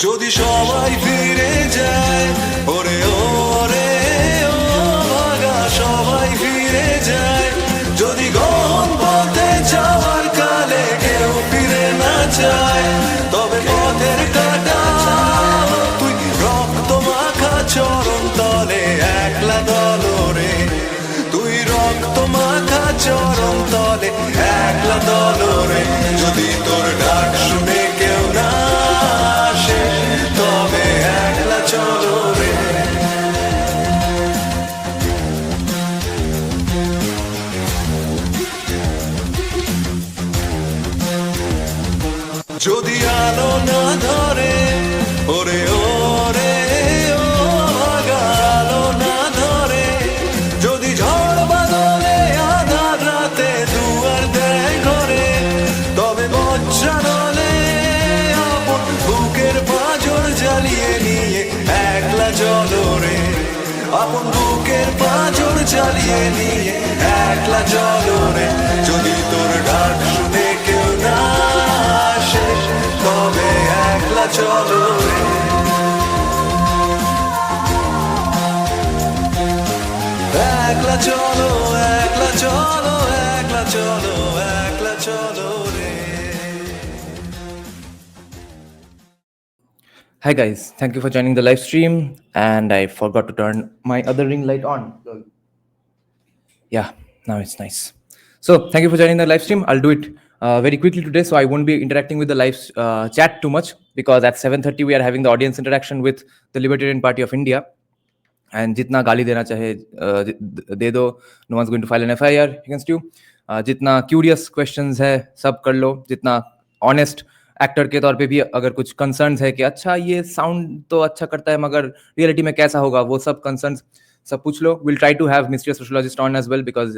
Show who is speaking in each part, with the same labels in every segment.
Speaker 1: যদি সবাই ফিরে যায়, ওরে ওরে ও ভাগা সবাই ফিরে যায়, যদি গহন পথে যাওয়ার কালে কেউ ফিরে না যায়, তবে পথের কাটা তুই রক্ত মাখা চরণ তলে একলা দলরে, তুই রক্ত মাখা চরণ তলে একলা দলরে, যদি তোর ডাক শুনে কেউ না আসে তবে একলা চলো রে। যদি আলো না ধরে, ওরে ওরে ও ভাগা আলো না ধরে, যদি ঝড় বাদলে আধার রাতে দুয়ার দেয় ঘরে, তবে বজ্রানলে আপন বুকের পাঁজর জ্বালিয়ে নিয়ে একলা চলো রে, আপন বুকের পাঁজর জ্বালিয়ে নিয়ে একলা চলো রে, যদি তোর ডাক শুনে কেউ না আসে তবে একলা চলো রে। একলা চলো, একলা চলো, একলা চলো, একলা চলো রে।
Speaker 2: Hi guys, thank you for joining the live stream, and I forgot to turn my other ring light on. Yeah, now it's nice. So thank you for joining the live stream. I'll do it very quickly today, so I won't be interacting with the live chat too much, because at 7:30 we are having the audience interaction with the Libertarian Party of India. And jitna gali dena chahe de do, no one's going to file an FIR against you. Jitna curious questions hai sab kar lo, jitna honest actor के तौर पे भी अगर कुछ concerns है कि अच्छा ये साउंड तो अच्छा करता है मगर रियलिटी में कैसा होगा, वो सब कंसर्न्स सब पूछ लो. We'll try to have Mr. Sociologist on as well, because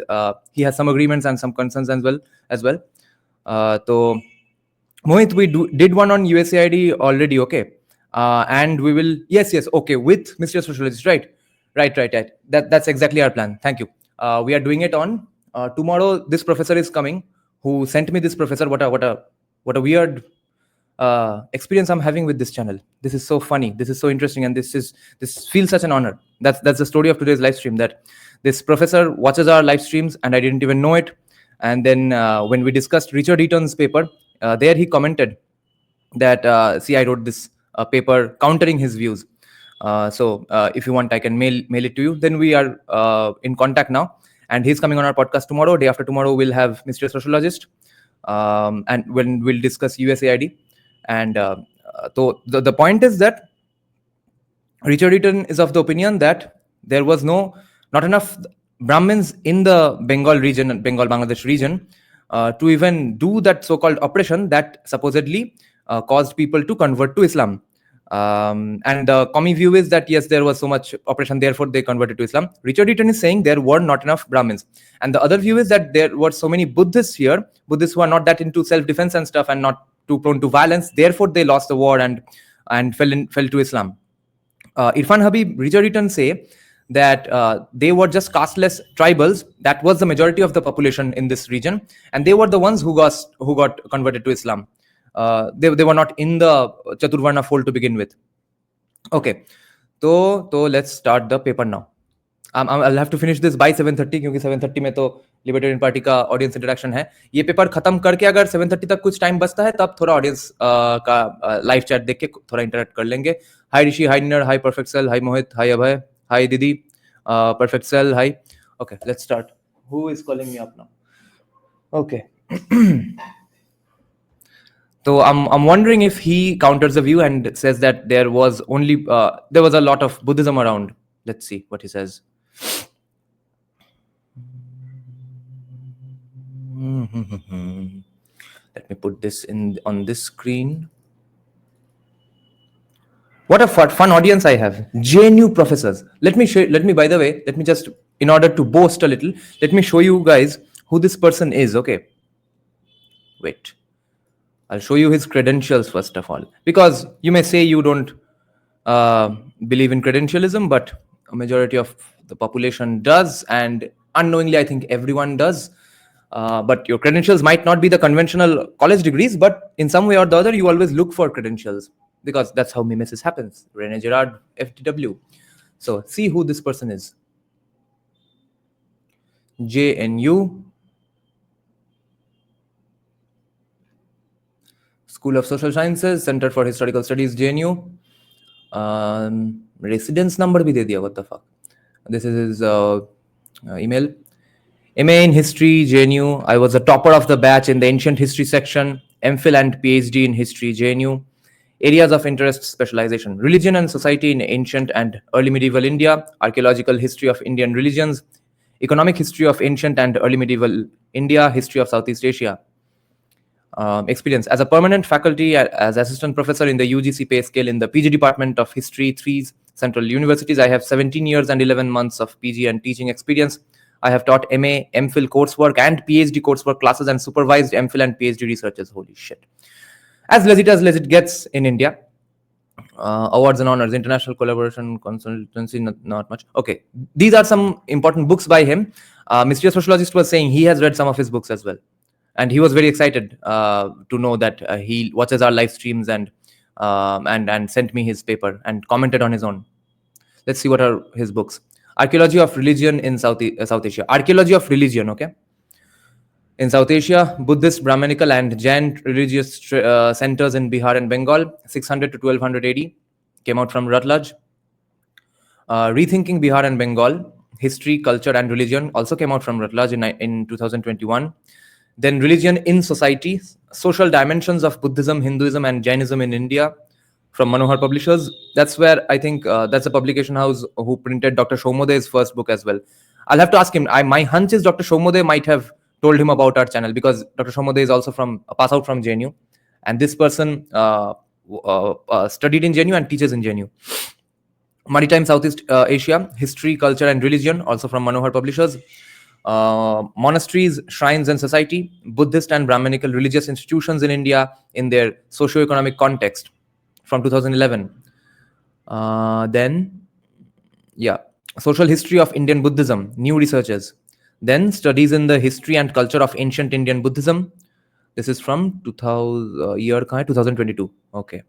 Speaker 2: he has some agreements and some concerns as well. So Mohit, we did one on USAID already, okay? And we will, yes, okay, with Mr. Sociologist, right? That's exactly our plan. Thank you. We are doing it on tomorrow. This professor is coming, who sent me this professor. What a weird experience I'm having with this channel. This is so funny. This is so interesting, and this feels such an honor. That's the story of today's live stream. That this professor watches our live streams, and I didn't even know it. And then when we discussed Richard Eaton's paper, there he commented that see, I wrote this paper countering his views. So if you want, I can mail it to you. Then we are in contact now, and he's coming on our podcast tomorrow. Day after tomorrow, we'll have Mr. Sociologist, and when we'll discuss USAID. And so the point is that Richard Eaton is of the opinion that there was not enough Brahmins in the Bengal Bangladesh region to even do that so-called oppression that supposedly caused people to convert to Islam. And the commie view is that yes, there was so much oppression, therefore they converted to Islam. Richard Eaton is saying there were not enough Brahmins. And the other view is that there were so many Buddhists here, Buddhists who are not that into self-defense and stuff, and not too prone to violence, therefore they lost the war and fell to Islam. Irfan Habib, Richard Eaton say that they were just casteless tribals. That was the majority of the population in this region, and they were the ones who got converted to Islam. They were not in the Chaturvarna fold to begin with. Okay, so let's start the paper now. I'll have to finish this by 7:30, क्योंकि 7:30 में तो libertarian party का audience interaction है. ये paper खत्म करके अगर 7:30 तक कुछ टाइम बचता है, तब थोड़ा ऑडियंस का लाइव चैट देख के थोड़ा इंटरेक्ट कर लेंगे. हाय ऋषि, हाय निनर, हाय perfect cell, hi Mohit, hi Abhay, hi didi, perfect cell, hi. Okay, let's start. Who is calling me up now? Okay. So I'm wondering if he counters the view and says that there was a lot of Buddhism around. Let's see what he says. Let me put this on this screen. What a fun audience I have. JNU professors. Let me, by the way, just, in order to boast a little, let me show you guys who this person is, okay? Wait. I'll show you his credentials first of all, because you may say you don't believe in credentialism, but a majority of the population does, and unknowingly I think everyone does. But your credentials might not be the conventional college degrees, but in some way or the other you always look for credentials. because that's how mimesis happens. Rene Girard, FTW. So see who this person is. JNU, School of Social Sciences, Center for Historical Studies, JNU. Residence number bhi de diya, what the fuck. This is his email. MA in History, JNU. I was a topper of the batch in the Ancient History section. MPhil and PhD in History, JNU. Areas of interest specialization: religion and society in ancient and early medieval India, archaeological history of Indian religions, economic history of ancient and early medieval India, history of Southeast Asia. Experience as a permanent faculty as assistant professor in the UGC pay scale in the PG department of history, 3 central universities. I have 17 years and 11 months of PG and teaching experience. I have taught MA, MPhil coursework and PhD coursework classes and supervised MPhil and PhD researchers. Holy shit. As legit gets in India. Awards and honors, international collaboration, consultancy, not much. Okay, these are some important books by him. Mystery Sociologist was saying he has read some of his books as well. And he was very excited to know that he watches our live streams and sent me his paper and commented on his own. Let's see what are his books. Archaeology of Religion in South Asia. Archaeology of Religion, okay? In South Asia, Buddhist, Brahminical, and Jain religious centers in Bihar and Bengal, 600 to 1200 AD, came out from Rutledge. Rethinking Bihar and Bengal, History, Culture, and Religion, also came out from Rutledge in 2021. Then Religion in Society, Social Dimensions of Buddhism, Hinduism, and Jainism in India, from Manohar Publishers. That's where I think that's a publication house who printed Dr. Shomode's first book as well. I'll have to ask him. My hunch is Dr. Shomode might have told him about our channel, because Dr. Shomode is also from pass out from JNU, and this person studied in JNU and teaches in JNU. Maritime Southeast Asia, History, Culture, and Religion, also from Manohar Publishers. Monasteries, Shrines, and Society, Buddhist and Brahminical religious institutions in India in their socio-economic context, from 2011. Then, Social History of Indian Buddhism, New Researches. Then Studies in the History and Culture of Ancient Indian Buddhism. This is from 2022. Okay.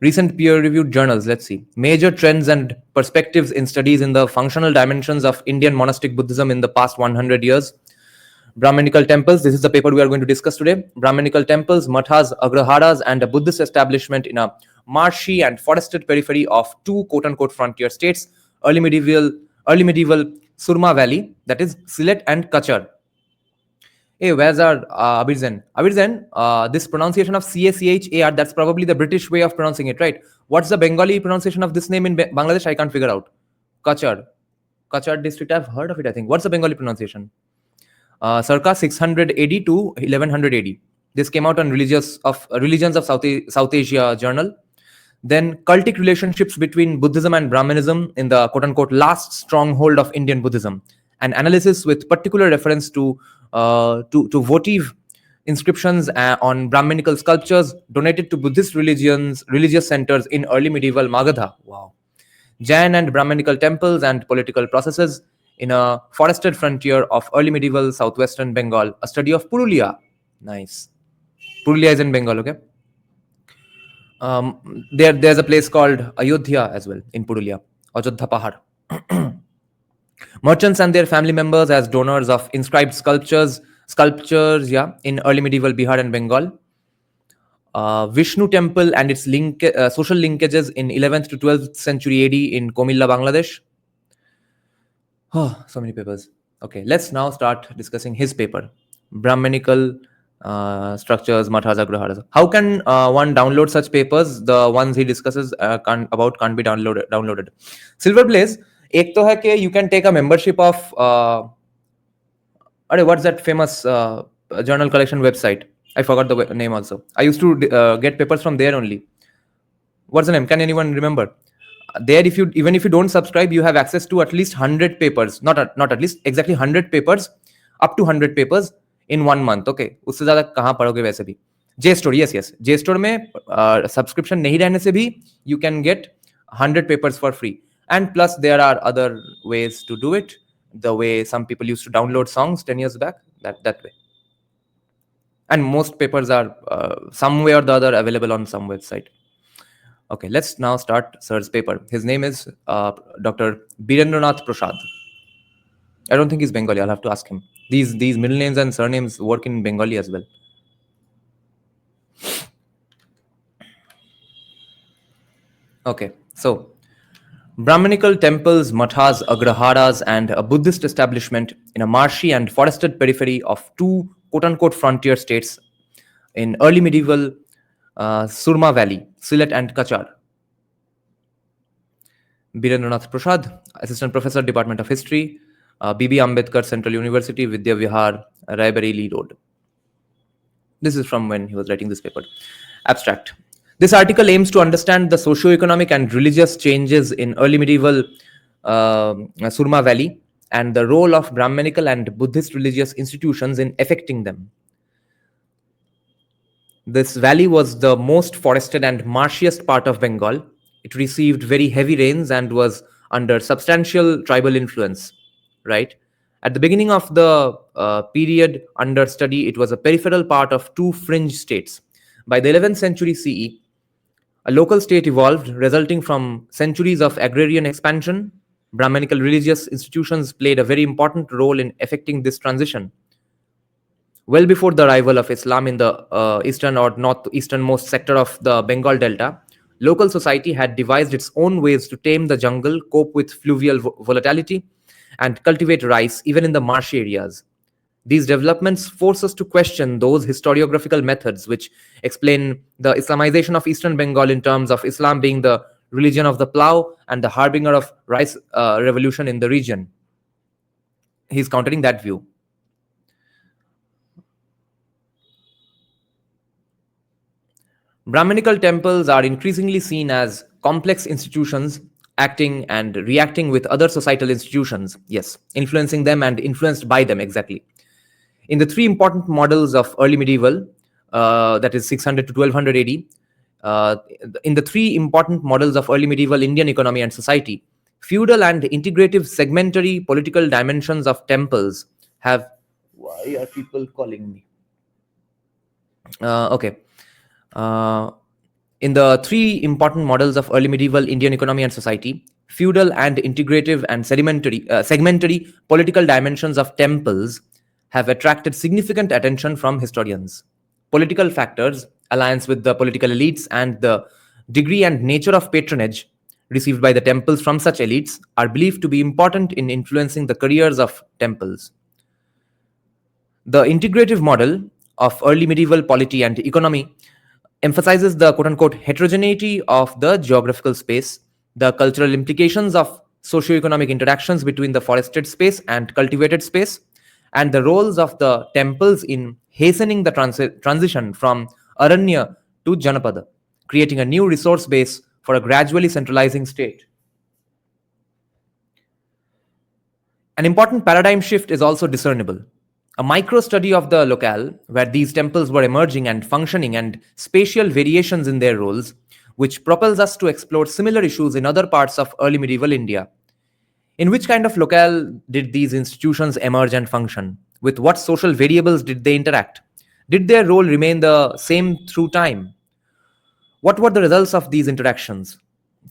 Speaker 2: Recent peer-reviewed journals, let's see. Major trends and perspectives in studies in the functional dimensions of Indian monastic Buddhism in the past 100 years. Brahminical temples, this is the paper we are going to discuss today. Brahminical temples, mathas, agraharas, and a Buddhist establishment in a marshy and forested periphery of 2 quote-unquote frontier states, early medieval Surma Valley, that is Sylhet and Kachar. Hey, where's our Abir Zen? Abir Zen, this pronunciation of Char, that's probably the British way of pronouncing it, right? What's the Bengali pronunciation of this name in Bangladesh? I can't figure out. Kachar district, I've heard of it, I think. What's the Bengali pronunciation? Circa 600 AD to 1100 AD. This came out on Religions of South Asia journal. Then cultic relationships between Buddhism and Brahminism in the quote-unquote last stronghold of Indian Buddhism. An analysis with particular reference to votive inscriptions on Brahminical sculptures donated to Buddhist religious centers in early medieval Magadha. Wow. Jain and Brahminical temples and political processes in a forested frontier of early medieval southwestern Bengal. A study of Purulia. Nice. Purulia is in Bengal, okay? There's a place called Ayodhya as well in Purulia, Ajodhya Pahar. Merchants and their family members as donors of inscribed sculptures, in early medieval Bihar and Bengal. Vishnu temple and its social linkages in 11th to 12th century AD in Komilla, Bangladesh. Oh, so many papers. Okay, let's now start discussing his paper. Brahminical structures, mathas, agraharas. How can one download such papers? The ones he discusses can't be downloaded. Silver Blaze, एक तो है कि you can take a membership of what's that famous journal collection website? I forgot the name also. I used to get papers from there only. What's the name? Can anyone remember? There, even if you don't subscribe, you have access to at least 100 papers. Not at least, exactly 100 papers, up to 100 papers in 1 month. Okay, उससे ज़्यादा कहाँ पढ़ोगे वैसे भी. JStore, yes. JStore में subscription नहीं रहने से भी you can get 100 papers for free. And plus, there are other ways to do it. The way some people used to download songs 10 years back, that way. And most papers are some way or the other available on some website. Okay, let's now start Sir's paper. His name is Dr. Birendra Prasad. I don't think he's Bengali. I'll have to ask him. These middle names and surnames work in Bengali as well. Okay, so Brahminical temples, mathas, agraharas, and a Buddhist establishment in a marshy and forested periphery of two quote-unquote frontier states in early medieval Surma Valley, Sylhet and Kachar. Birendra Prasad, Assistant Professor, Department of History, B.B. Ambedkar Central University, Vidya Vihar, Raebareli Road. This is from when he was writing this paper. Abstract. This article aims to understand the socio-economic and religious changes in early medieval Surma Valley and the role of Brahminical and Buddhist religious institutions in affecting them. This valley was the most forested and marshiest part of Bengal. It received very heavy rains and was under substantial tribal influence, right? At the beginning of the period under study, it was a peripheral part of two fringe states. By the 11th century CE, a local state evolved, resulting from centuries of agrarian expansion. Brahminical religious institutions played a very important role in effecting this transition. Well before the arrival of Islam in the eastern or northeasternmost sector of the Bengal Delta, local society had devised its own ways to tame the jungle, cope with fluvial volatility, and cultivate rice even in the marshy areas. These developments force us to question those historiographical methods which explain the Islamization of Eastern Bengal in terms of Islam being the religion of the plough and the harbinger of rice revolution in the region. He's countering that view. Brahminical temples are increasingly seen as complex institutions acting and reacting with other societal institutions, yes, influencing them and influenced by them, exactly. In the three important models of early medieval, that is 600 to 1200 AD, in the three important models of early medieval Indian economy and society, feudal and integrative segmentary political dimensions of temples have. Why are people calling me? Okay. In the three important models of early medieval Indian economy and society, feudal and integrative and segmentary political dimensions of temples have attracted significant attention from historians. Political factors, alliance with the political elites, and the degree and nature of patronage received by the temples from such elites are believed to be important in influencing the careers of temples. The integrative model of early medieval polity and economy emphasizes the quote-unquote heterogeneity of the geographical space, the cultural implications of socio-economic interactions between the forested space and cultivated space, and the roles of the temples in hastening the transition from Aranya to Janapada, creating a new resource base for a gradually centralizing state. An important paradigm shift is also discernible. A micro-study of the locale, where these temples were emerging and functioning, and spatial variations in their roles, which propels us to explore similar issues in other parts of early medieval India. In which kind of locale did these institutions emerge and function? With what social variables did they interact? Did their role remain the same through time? What were the results of these interactions?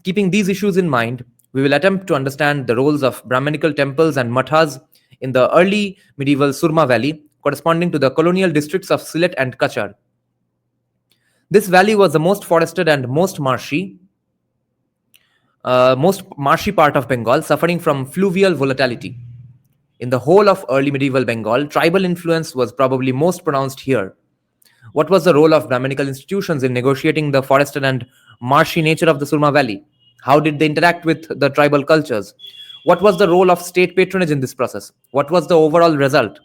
Speaker 2: Keeping these issues in mind, we will attempt to understand the roles of Brahminical temples and mathas in the early medieval Surma Valley, corresponding to the colonial districts of Sylhet and Kachar. This valley was the most forested and most marshy part of Bengal, suffering from fluvial volatility. In the whole of early medieval Bengal, tribal influence was probably most pronounced here. What was the role of Brahminical institutions in negotiating the forested and marshy nature of the Surma Valley? How did they interact with the tribal cultures? What was the role of state patronage in this process? What was the overall result?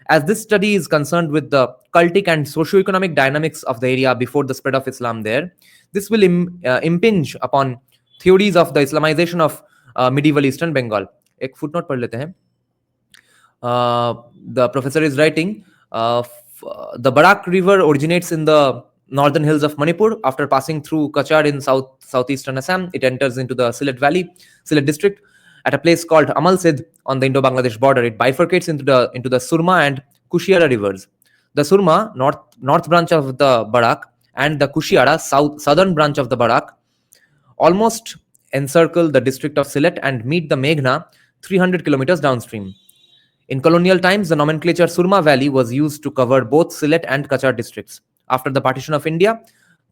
Speaker 2: As this study is concerned with the cultic and socio-economic dynamics of the area before the spread of Islam there, this will impinge upon theories of the Islamization of medieval Eastern Bengal. एक footnote पढ़ लेते हैं. The professor is writing, the Barak River originates in the northern hills of Manipur. After passing through Kachar in southeastern Assam, it enters into the Sylhet Valley, Sylhet district, at a place called Amal Sidh on the Indo-Bangladesh border. It bifurcates into the Surma and Kushiara rivers. The Surma, north branch of the Barak, and the Kushiara, southern branch of the Barak, almost encircle the district of Sylhet and meet the Meghna 300 kilometers downstream. In colonial times, the nomenclature Surma Valley was used to cover both Sylhet and Kachar districts. After the partition of India,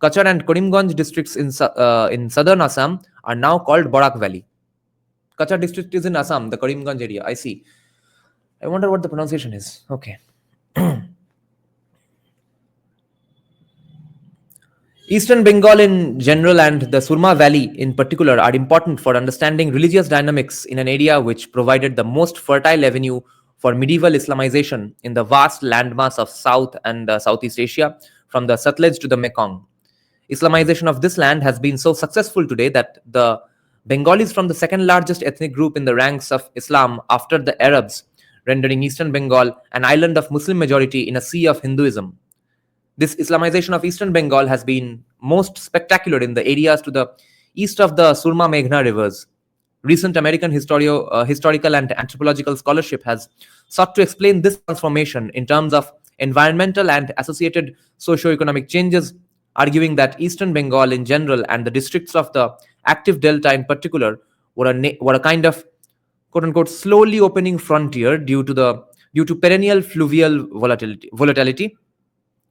Speaker 2: Kachar and Karimganj districts in southern Assam are now called Barak Valley. Kachar district is in Assam, the Karimganj area. I see. I wonder what the pronunciation is. Okay. Eastern Bengal in general and the Surma Valley in particular are important for understanding religious dynamics in an area which provided the most fertile avenue for medieval Islamization in the vast landmass of South and Southeast Asia from the Sutlej to the Mekong. Islamization of this land has been so successful today that the Bengalis from the second largest ethnic group in the ranks of Islam after the Arabs, rendering Eastern Bengal an island of Muslim majority in a sea of Hinduism. This Islamization of Eastern Bengal has been most spectacular in the areas to the east of the Surma Meghna rivers. Recent American historical and anthropological scholarship has sought to explain this transformation in terms of environmental and associated socio-economic changes, arguing that Eastern Bengal in general and the districts of the active delta in particular were a kind of quote-unquote slowly opening frontier due to perennial fluvial volatility,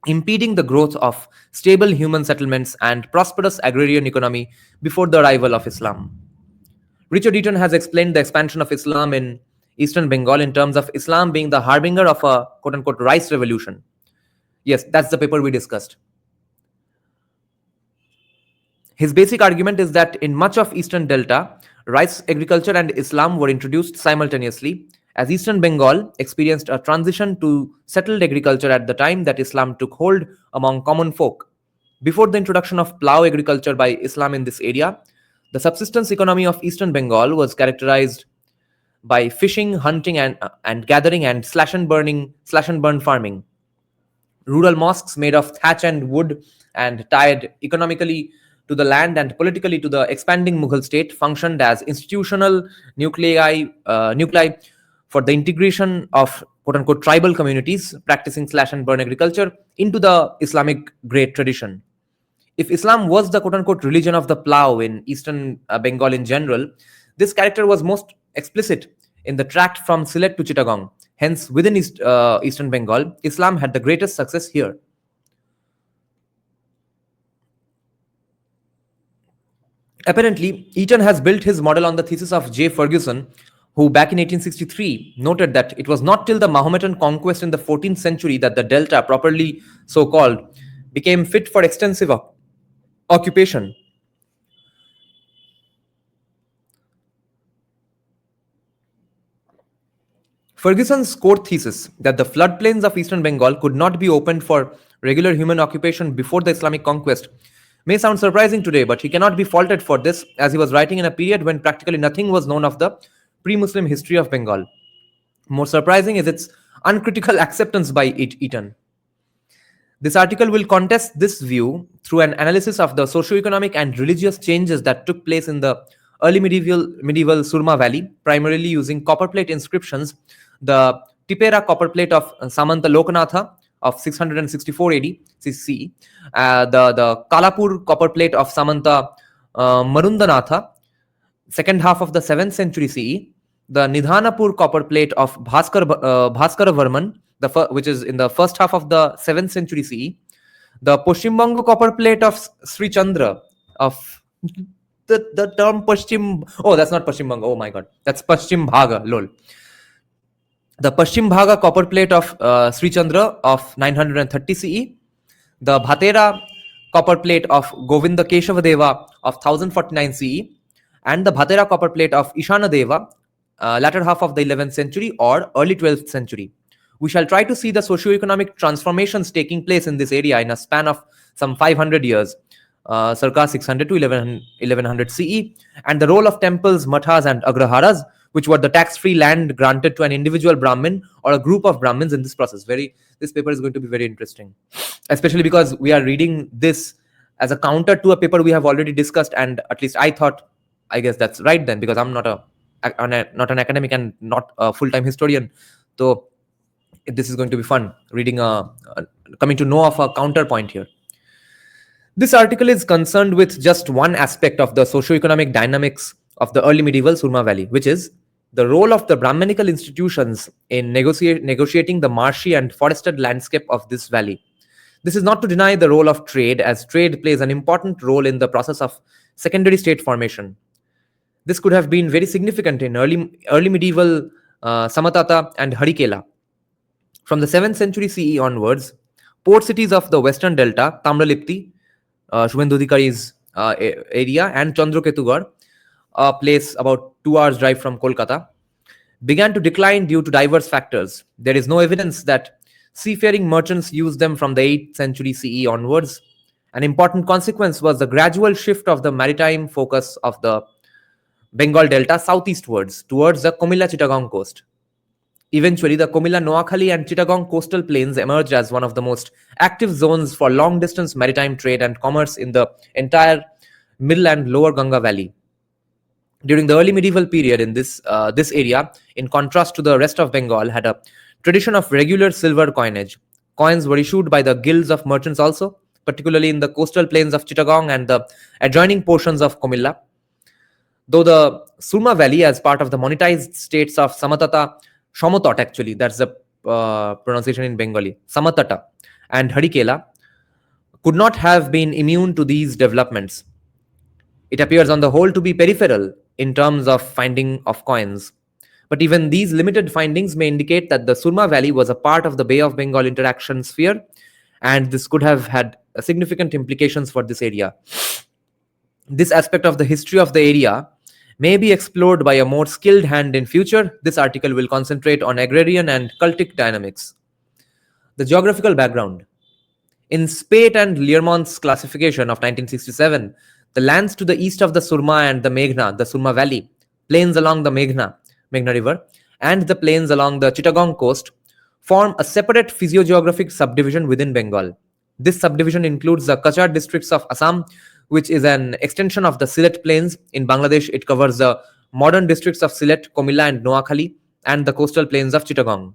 Speaker 2: impeding the growth of stable human settlements and prosperous agrarian economy before the arrival of Islam. Richard Eaton has explained the expansion of Islam in Eastern Bengal in terms of Islam being the harbinger of a quote-unquote rice revolution. Yes, that's the paper we discussed. His basic argument is that in much of Eastern Delta, rice agriculture and Islam were introduced simultaneously, as Eastern Bengal experienced a transition to settled agriculture at the time that Islam took hold among common folk. Before the introduction of plough agriculture by Islam in this area, the subsistence economy of Eastern Bengal was characterized by fishing, hunting, and gathering and slash and burn farming. Rural mosques made of thatch and wood and tied economically to the land and politically to the expanding Mughal state functioned as institutional nuclei for the integration of quote-unquote tribal communities practicing slash and burn agriculture into the Islamic great tradition. If Islam was the quote-unquote religion of the plough in Eastern Bengal in general, this character was most explicit in the tract from Sylhet to Chittagong. Hence, within Eastern Bengal, Islam had the greatest success here. Apparently, Eaton has built his model on the thesis of J. Ferguson, who back in 1863 noted that it was not till the Mahometan conquest in the 14th century that the delta, properly so called, became fit for extensive occupation. Ferguson's core thesis that the floodplains of Eastern Bengal could not be opened for regular human occupation before the Islamic conquest may sound surprising today, but he cannot be faulted for this, as he was writing in a period when practically nothing was known of the pre-Muslim history of Bengal. More surprising is its uncritical acceptance by Eaton. This article will contest this view through an analysis of the socio-economic and religious changes that took place in the early medieval Surma Valley, primarily using copperplate inscriptions. The Tipera copperplate of Samanta Lokanatha of 664 AD CE, the Kalapur copperplate of Samanta Marundanatha, second half of the 7th century CE, the Nidhanapur copperplate of Bhaskara Varman, which is in the first half of the 7th century CE, the Poschimbanga copperplate of Sri Chandra of the term Paschim. Oh, that's not Paschim Oh my god, that's Paschim Bhaga. Lol. The Paschim Bhaga copperplate of Sri Chandra of 930 CE, the Bhatera copperplate of Govinda Keshava Deva of 1049 CE, and the Bhatera copperplate of Ishana Deva, latter half of the 11th century or early 12th century. We shall try to see the socio-economic transformations taking place in this area in a span of some 500 years, circa 600 to 1100 CE, and the role of temples, mathas, and agraharas, which were the tax-free land granted to an individual Brahmin or a group of Brahmins in this process. This paper is going to be very interesting, especially because we are reading this as a counter to a paper we have already discussed, and at least I guess that's right then, because I'm not an academic and not a full-time historian. So this is going to be fun reading coming to know of a counterpoint here. This article is concerned with just one aspect of the socio-economic dynamics of the early medieval Surma Valley, which is the role of the Brahminical institutions in negotiating the marshy and forested landscape of this valley. This is not to deny the role of trade, as trade plays an important role in the process of secondary state formation. This could have been very significant in early medieval Samatata and Harikela. From the 7th century CE onwards, port cities of the western delta, Tamralipti, Shubhendu Adhikari's area, and Chandraketugarh, a place about 2 hours drive from Kolkata, began to decline due to diverse factors. There is no evidence that seafaring merchants used them from the 8th century CE onwards. An important consequence was the gradual shift of the maritime focus of the Bengal Delta southeastwards towards the Comilla Chittagong coast. Eventually, the Comilla Noakhali and Chittagong coastal plains emerged as one of the most active zones for long distance maritime trade and commerce in the entire middle and lower Ganga Valley. During the early medieval period in this area, in contrast to the rest of Bengal, had a tradition of regular silver coinage. Coins were issued by the guilds of merchants also, particularly in the coastal plains of Chittagong and the adjoining portions of Comilla. Though the Surma Valley, as part of the monetized states of Samatata, Shomotot actually, that's the pronunciation in Bengali, Samatata, and Harikela, could not have been immune to these developments. It appears on the whole to be peripheral in terms of finding of coins. But even these limited findings may indicate that the Surma Valley was a part of the Bay of Bengal interaction sphere, and this could have had significant implications for this area. This aspect of the history of the area may be explored by a more skilled hand in future. This article will concentrate on agrarian and cultic dynamics. The geographical background. In Spate and Learmont's classification of 1967, the lands to the east of the Surma and the Meghna, the Surma Valley, plains along the Meghna River, and the plains along the Chittagong coast form a separate physiogeographic subdivision within Bengal. This subdivision includes the Kachar districts of Assam, which is an extension of the Sylhet plains. In Bangladesh, it covers the modern districts of Sylhet, Comilla, and Noakhali, and the coastal plains of Chittagong.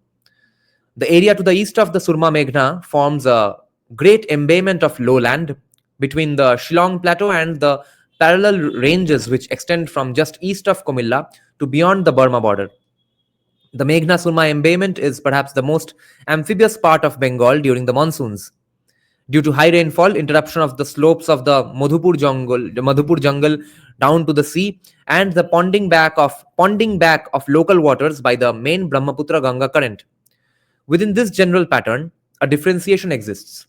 Speaker 2: The area to the east of the Surma Meghna forms a great embayment of lowland between the Shillong Plateau and the parallel ranges which extend from just east of Comilla to beyond the Burma border. The Meghna Surma embayment is perhaps the most amphibious part of Bengal during the monsoons. Due to high rainfall, interruption of the slopes of the Madhupur jungle down to the sea, and the ponding back of local waters by the main Brahmaputra Ganga current. Within this general pattern, a differentiation exists.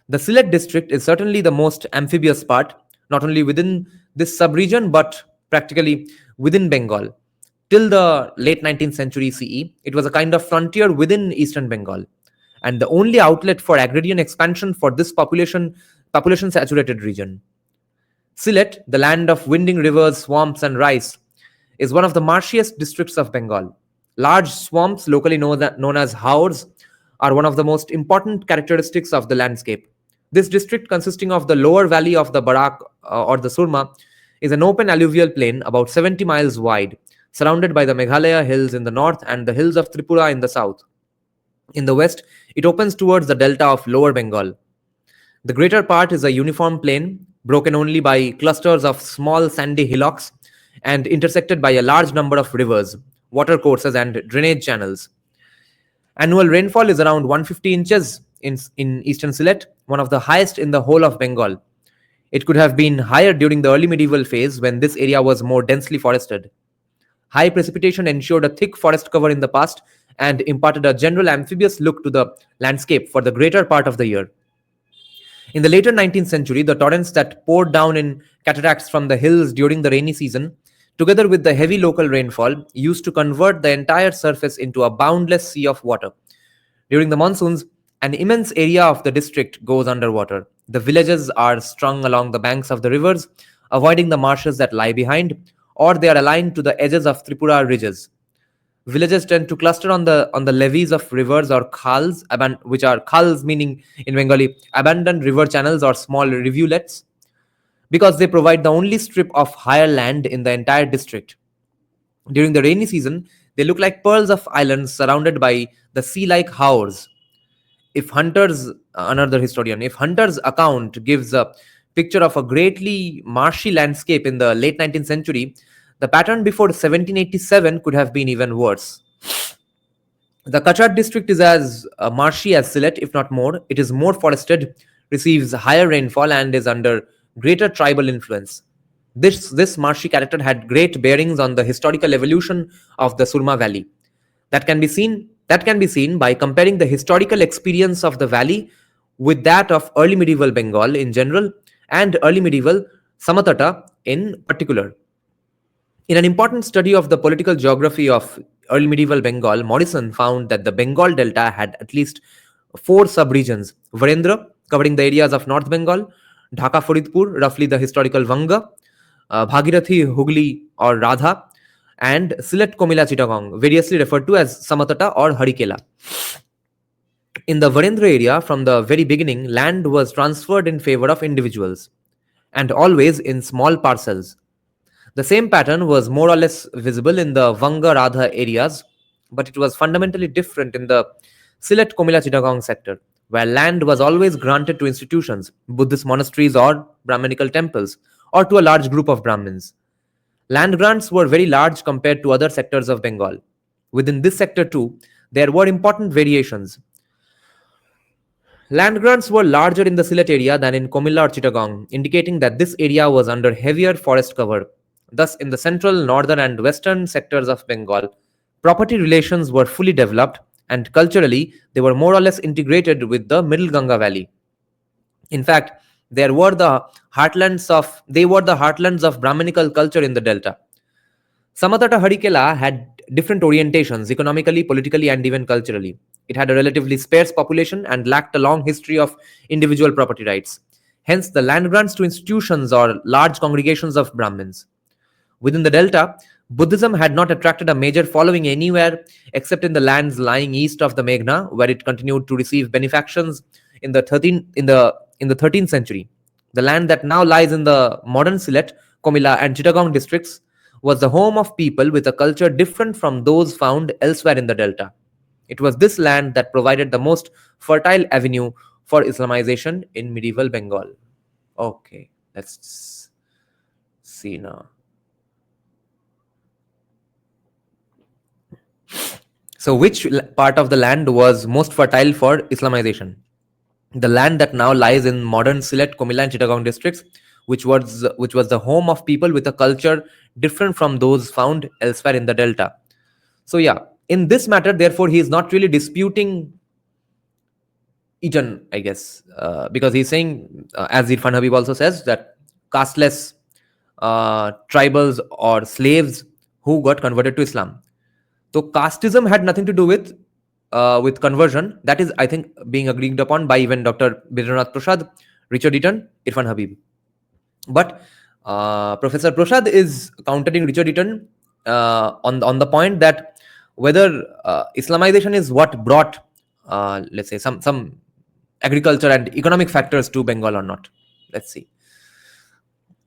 Speaker 2: The Sylhet district is certainly the most amphibious part, not only within this sub-region but practically within Bengal. Till the late 19th century CE, it was a kind of frontier within eastern Bengal, and the only outlet for agrarian expansion for this population-saturated region. Sylhet, the land of winding rivers, swamps, and rice, is one of the marshiest districts of Bengal. Large swamps, locally known as haors, are one of the most important characteristics of the landscape. This district, consisting of the lower valley of the Barak or the Surma, is an open alluvial plain about 70 miles wide, surrounded by the Meghalaya hills in the north and the hills of Tripura in the south. In the west, it opens towards the delta of Lower Bengal. The greater part is a uniform plain, broken only by clusters of small sandy hillocks and intersected by a large number of rivers, watercourses, and drainage channels. Annual rainfall is around 150 inches in eastern Sylhet, one of the highest in the whole of Bengal. It could have been higher during the early medieval phase when this area was more densely forested. High precipitation ensured a thick forest cover in the past and imparted a general amphibious look to the landscape for the greater part of the year. In the later 19th century, the torrents that poured down in cataracts from the hills during the rainy season, together with the heavy local rainfall, used to convert the entire surface into a boundless sea of water. During the monsoons, an immense area of the district goes underwater. The villages are strung along the banks of the rivers, avoiding the marshes that lie behind, or they are aligned to the edges of Tripura ridges. Villages tend to cluster on the levees of rivers or khals, which are khals meaning in Bengali abandoned river channels or small rivulets, because they provide the only strip of higher land in the entire district. During the rainy season, they look like pearls of islands surrounded by the sea-like haors. Another historian, if Hunter's account gives a picture of a greatly marshy landscape in the late 19th century, the pattern before 1787 could have been even worse. The Kachar district is as marshy as Sylhet, if not more. It is more forested, receives higher rainfall, and is under greater tribal influence. This marshy character had great bearings on the historical evolution of the Surma Valley. That can be seen by comparing the historical experience of the valley with that of early medieval Bengal in general and early medieval Samatata in particular. In an important study of the political geography of early medieval Bengal, Morrison found that the Bengal Delta had at least four subregions: Virendra, covering the areas of North Bengal; Dhaka Faridpur, roughly the historical Vanga; Bhagirathi Hugli or Radha; and Sylhet Komila Chittagong, variously referred to as Samatata or Harikela. In the Virendra area, from the very beginning, land was transferred in favor of individuals, and always in small parcels. The same pattern was more or less visible in the Vanga Radha areas, but it was fundamentally different in the Sylhet Komila Chittagong sector, where land was always granted to institutions, Buddhist monasteries or Brahminical temples, or to a large group of Brahmins. Land grants were very large compared to other sectors of Bengal. Within this sector, too, there were important variations. Land grants were larger in the Sylhet area than in Komilla or Chittagong, indicating that this area was under heavier forest cover. Thus, in the central, northern, and western sectors of Bengal, property relations were fully developed, and culturally, they were more or less integrated with the Middle Ganga Valley. In fact, they were the heartlands of Brahminical culture in the delta. Samatata Harikela had different orientations economically, politically, and even culturally. It had a relatively sparse population and lacked a long history of individual property rights. Hence, the land grants to institutions or large congregations of Brahmins. Within the delta, Buddhism had not attracted a major following anywhere except in the lands lying east of the Meghna, where it continued to receive benefactions in the 13th century. The land that now lies in the modern Sylhet, Komila, and Chittagong districts was the home of people with a culture different from those found elsewhere in the delta. It was this land that provided the most fertile avenue for Islamization in medieval Bengal. Okay, let's see now. So, which part of the land was most fertile for Islamization? The land that now lies in modern Sylhet, Komila, and Chittagong districts, which was the home of people with a culture different from those found elsewhere in the delta. So, yeah, in this matter, therefore, he is not really disputing Eton, I guess, because he's saying, as Irfan Habib also says, that casteless tribals or slaves who got converted to Islam. So casteism had nothing to do with conversion. That is, I think, being agreed upon by even Dr. Birendra Prasad, Richard Eaton, Irfan Habib. But Professor Prasad is countering Richard Eaton on the point that whether Islamization is what brought, let's say, some agriculture and economic factors to Bengal or not. Let's see.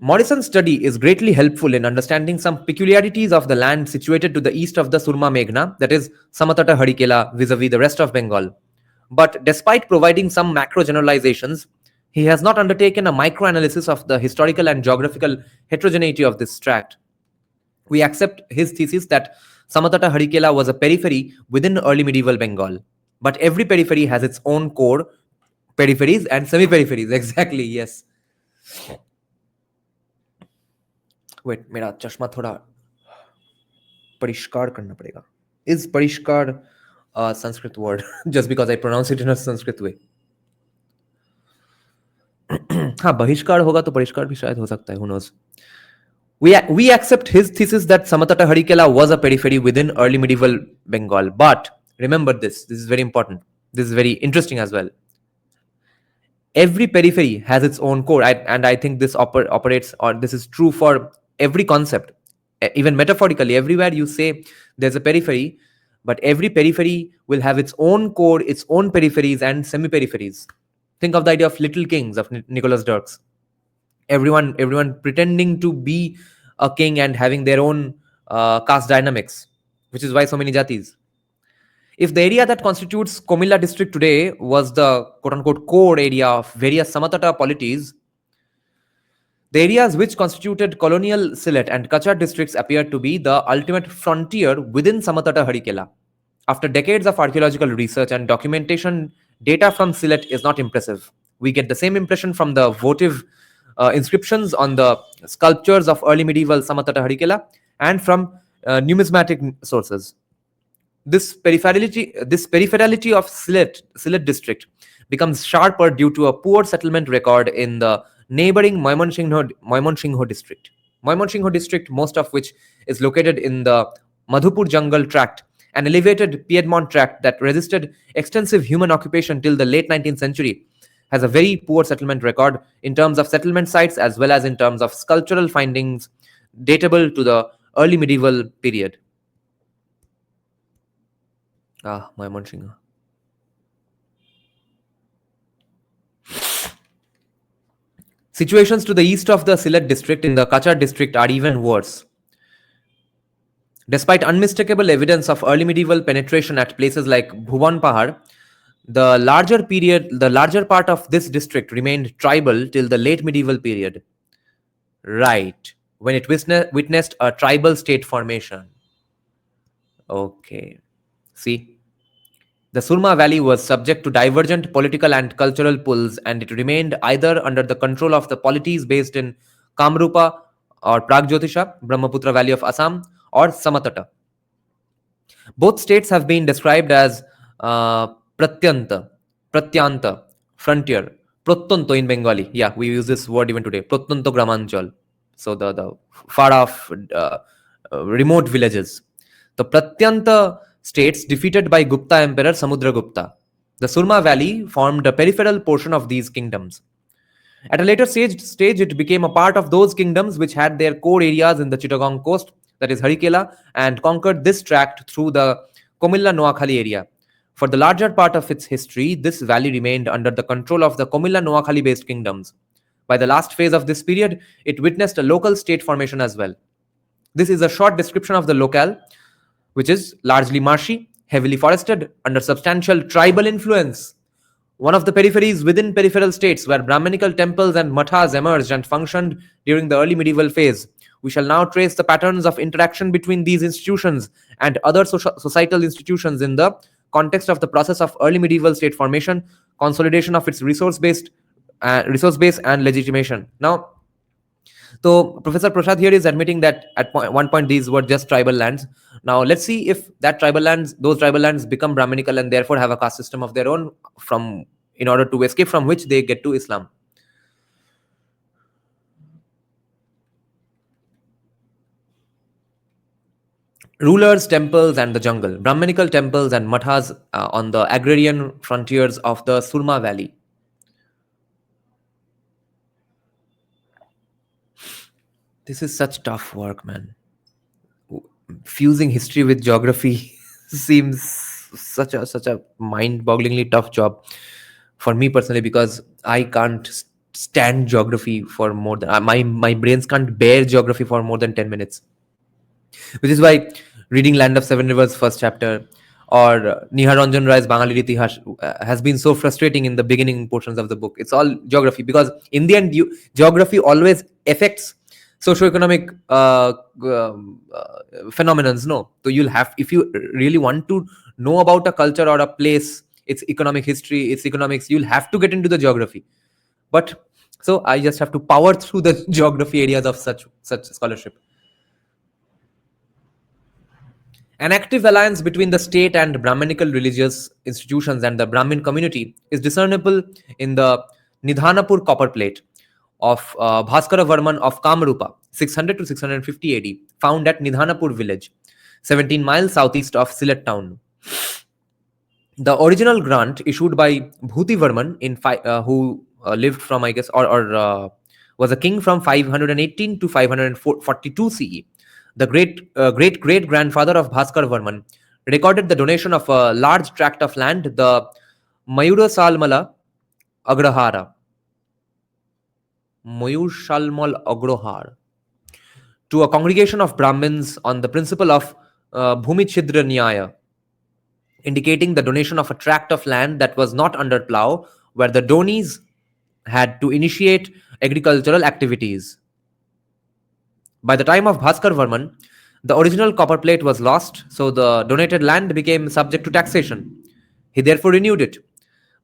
Speaker 2: Morrison's study is greatly helpful in understanding some peculiarities of the land situated to the east of the Surma Meghna, that is, Samatata Harikela, vis-a-vis the rest of Bengal. But despite providing some macro generalizations, he has not undertaken a microanalysis of the historical and geographical heterogeneity of this tract. We accept his thesis that Samatata Harikela was a periphery within early medieval Bengal. But every periphery has its own core, peripheries and semi-peripheries. Exactly, yes. Wait, मेरा चश्मा थोड़ा परिष्कार करना पड़ेगा. Is परिष्कार a Sanskrit word? Just because I pronounce it in a Sanskrit way. हाँ, बहिष्कार होगा तो परिष्कार भी शायद हो सकता है. Who knows? We accept his thesis that Samatata Harikela was a periphery within early medieval Bengal. But remember this. This is very important. This is very interesting as well. Every periphery has its own core, and I think this operates, or this is true for every concept. Even metaphorically, everywhere you say there's a periphery, but every periphery will have its own core, its own peripheries and semi-peripheries. Think of the idea of Little Kings of Nicholas Dirks. Everyone pretending to be a king and having their own caste dynamics, which is why so many jatis. If the area that constitutes Komilla district today was the quote-unquote core area of various Samatata polities, The areas which constituted colonial Sylhet and Kachar districts appear to be the ultimate frontier within Samatata Harikela. After decades of archaeological research and documentation, data from Sylhet is not impressive. We get the same impression from the votive inscriptions on the sculptures of early medieval Samatata Harikela and from numismatic sources. This peripherality of Sylhet district becomes sharper due to a poor settlement record in the neighboring Moimonshingho district. Moimonshingho district, most of which is located in the Madhupur jungle tract, an elevated Piedmont tract that resisted extensive human occupation till the late 19th century, has a very poor settlement record in terms of settlement sites as well as in terms of sculptural findings datable to the early medieval period. Moimonshingho. Situations to the east of the Sylhet district in the Kachar district are even worse. Despite unmistakable evidence of early medieval penetration at places like Bhuvan Pahar, the larger part of this district remained tribal till the late medieval period. Right, when it witnessed a tribal state formation. Okay, see. The Surma Valley was subject to divergent political and cultural pulls, and it remained either under the control of the polities based in Kamrupa or Pragjyotisha, Brahmaputra Valley of Assam, or Samatata. Both states have been described as Pratyanta, frontier, Prottanto in Bengali. Yeah, we use this word even today, Prottanto Gramanchal. So the far off, remote villages. The Pratyanta states defeated by Gupta Emperor Samudragupta. The Surma Valley formed a peripheral portion of these kingdoms. At a later stage, it became a part of those kingdoms which had their core areas in the Chittagong coast, that is Harikela, and conquered this tract through the Komilla Noakhali area. For the larger part of its history, this valley remained under the control of the Komilla Noakhali based kingdoms. By the last phase of this period, it witnessed a local state formation as well. This is a short description of the locale, which is largely marshy, heavily forested, under substantial tribal influence. One of the peripheries within peripheral states where Brahminical temples and mathas emerged and functioned during the early medieval phase. We shall now trace the patterns of interaction between these institutions and other societal institutions in the context of the process of early medieval state formation, consolidation of its resource base and legitimation. Now, so Professor Prasad here is admitting that at one point these were just tribal lands. Now let's see if those tribal lands become Brahminical and therefore have a caste system of their own, in order to escape from which they get to Islam. Rulers, temples, and the jungle. Brahminical temples and mathas on the agrarian frontiers of the Surma Valley. This is such tough work, man. Fusing history with geography seems such a mind-bogglingly tough job for me personally, because I can't stand geography for more than my brains can't bear geography for more than 10 minutes. Which is why reading Land of Seven Rivers first chapter or Nihar Ranjan Rai's Bangali Itihash has been so frustrating in the beginning portions of the book. It's all geography, because in the end geography always affects socioeconomic phenomenons. No, so you'll have, if you really want to know about a culture or a place, its economic history, its economics, you'll have to get into the geography. But so I just have to power through the geography areas of such scholarship. An active alliance between the state and Brahminical religious institutions and the Brahmin community is discernible in the Nidhanapur copper plate of Bhaskara Varman of Kamrupa, 600 to 650 AD, found at Nidhanapur village, 17 miles southeast of Sylhet town. The original grant issued by Bhuti Varman, who lived from, I guess, or was a king from 518 to 542 CE. The great grandfather of Bhaskar Varman recorded the donation of a large tract of land, the Mayura Salmala Agrahara, to a congregation of Brahmins on the principle of Bhumichhidra Nyaya, indicating the donation of a tract of land that was not under plough, where the Donis had to initiate agricultural activities. By the time of Bhaskar Varman, the original copper plate was lost, so the donated land became subject to taxation. He therefore renewed it.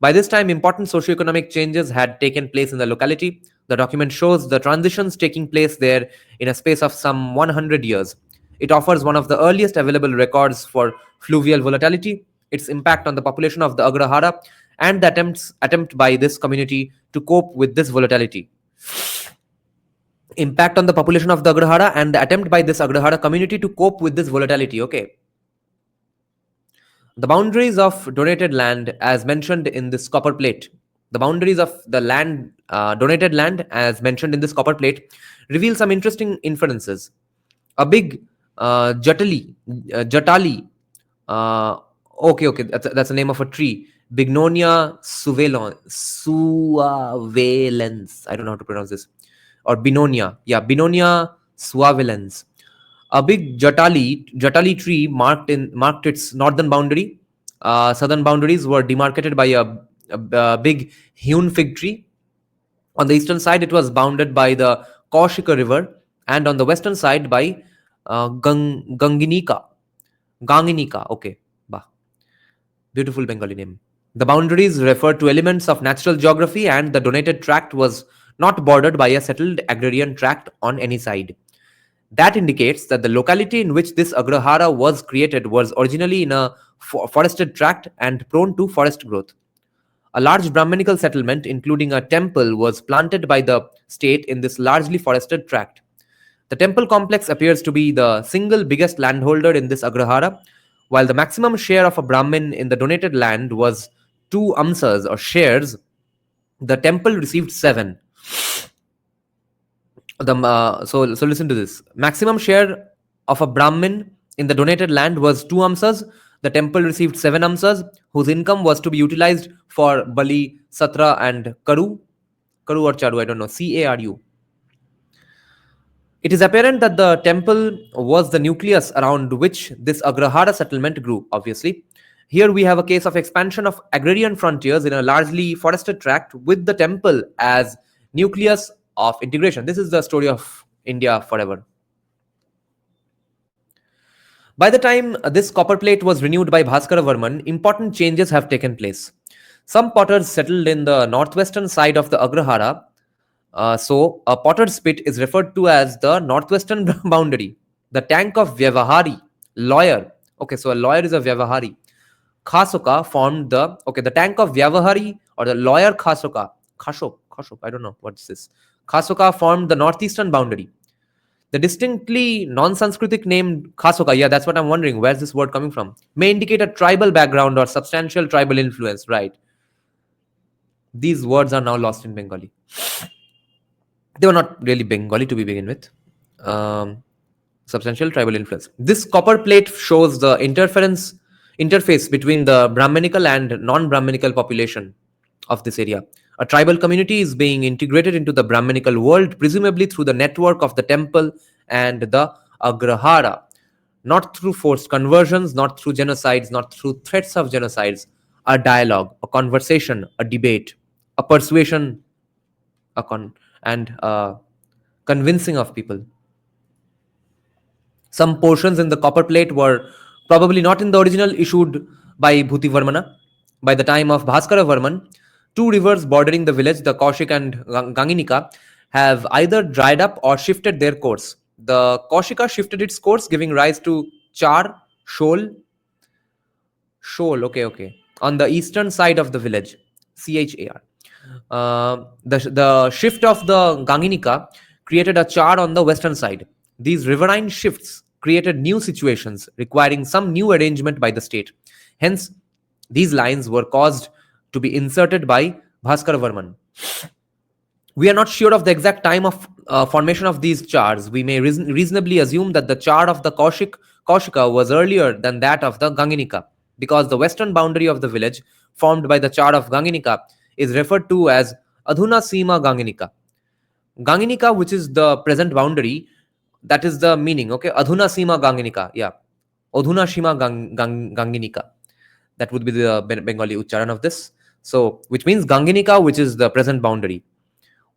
Speaker 2: By this time, important socio-economic changes had taken place in the locality. The document shows the transitions taking place there in a space of some 100 years. It offers one of the earliest available records for fluvial volatility, its impact on the population of the Agrahara, and the attempt by this community to cope with this volatility. Impact on the population of the Agrahara and the attempt by this Agrahara community to cope with this volatility. Okay. The boundaries of donated land as mentioned in this copper plate. The boundaries of the land, donated land as mentioned in this copper plate reveal some interesting inferences. A big Jatali, okay, that's the name of a tree. Bignonia suavalens. I don't know how to pronounce this. Or Binonia. Yeah, Binonia suavalens. A big Jatali tree marked its northern boundary. Southern boundaries were demarcated by a big hewn fig tree. On the eastern side, it was bounded by the Kaushika River, and on the western side by Ganginika. Okay, bah, beautiful Bengali name. The boundaries refer to elements of natural geography, and the donated tract was not bordered by a settled agrarian tract on any side. That indicates that the locality in which this Agrahara was created was originally in a forested tract and prone to forest growth. A large Brahminical settlement, including a temple, was planted by the state in this largely forested tract. The temple complex appears to be the single biggest landholder in this Agrahara, while the maximum share of a Brahmin in the donated land was 2 amsas or shares. The temple received 7. So listen to this. Maximum share of a Brahmin in the donated land was 2 amsas. The temple received 7 amsas, whose income was to be utilized for Bali, Satra, and Karu or Charu, I don't know, Caru. It is apparent that the temple was the nucleus around which this Agrahara settlement grew, obviously. Here we have a case of expansion of agrarian frontiers in a largely forested tract with the temple as nucleus of integration. This is the story of India forever. By the time this copper plate was renewed by Bhaskara Varman, important changes have taken place. Some potters settled in the northwestern side of the Agrahara. So a potter's pit is referred to as the northwestern boundary. The tank of Vyavahari, lawyer. Okay, so a lawyer is a Vyavahari. Khasoka formed the tank of Vyavahari or the lawyer Khasoka. Khashok, I don't know what's this. Khasoka formed the northeastern boundary. The distinctly non-Sanskritic name Khasoka, yeah, that's what I'm wondering. Where's this word coming from? May indicate a tribal background or substantial tribal influence, right? These words are now lost in Bengali. They were not really Bengali to begin with. Substantial tribal influence. This copper plate shows the interface between the Brahminical and non-Brahminical population of this area. A tribal community is being integrated into the Brahminical world, presumably through the network of the temple and the Agrahara, not through forced conversions, not through genocides, not through threats of genocides. A dialogue, a conversation, a debate, a persuasion, and convincing of people. Some portions in the copper plate were probably not in the original issued by Bhuti Varmana. By the time of Bhaskara Varman, 2 rivers bordering the village, the Kaushik and Ganginika, have either dried up or shifted their course. The Kaushika shifted its course, giving rise to Char, Shol, okay, on the eastern side of the village, Char. The shift of the Ganginika created a Char on the western side. These riverine shifts created new situations requiring some new arrangement by the state. Hence, these lines were caused to be inserted by Bhaskara Varman. We are not sure of the exact time of formation of these chars. We may reasonably assume that the char of the Kaushika was earlier than that of the Ganginika, because the western boundary of the village formed by the char of Ganginika is referred to as Adhuna Sima Ganginika. Ganginika, which is the present boundary, that is the meaning, okay? Adhuna Sima Ganginika, yeah. Adhuna Sima Ganginika. That would be the Bengali Ucharan of this. So, which means Ganginika, which is the present boundary.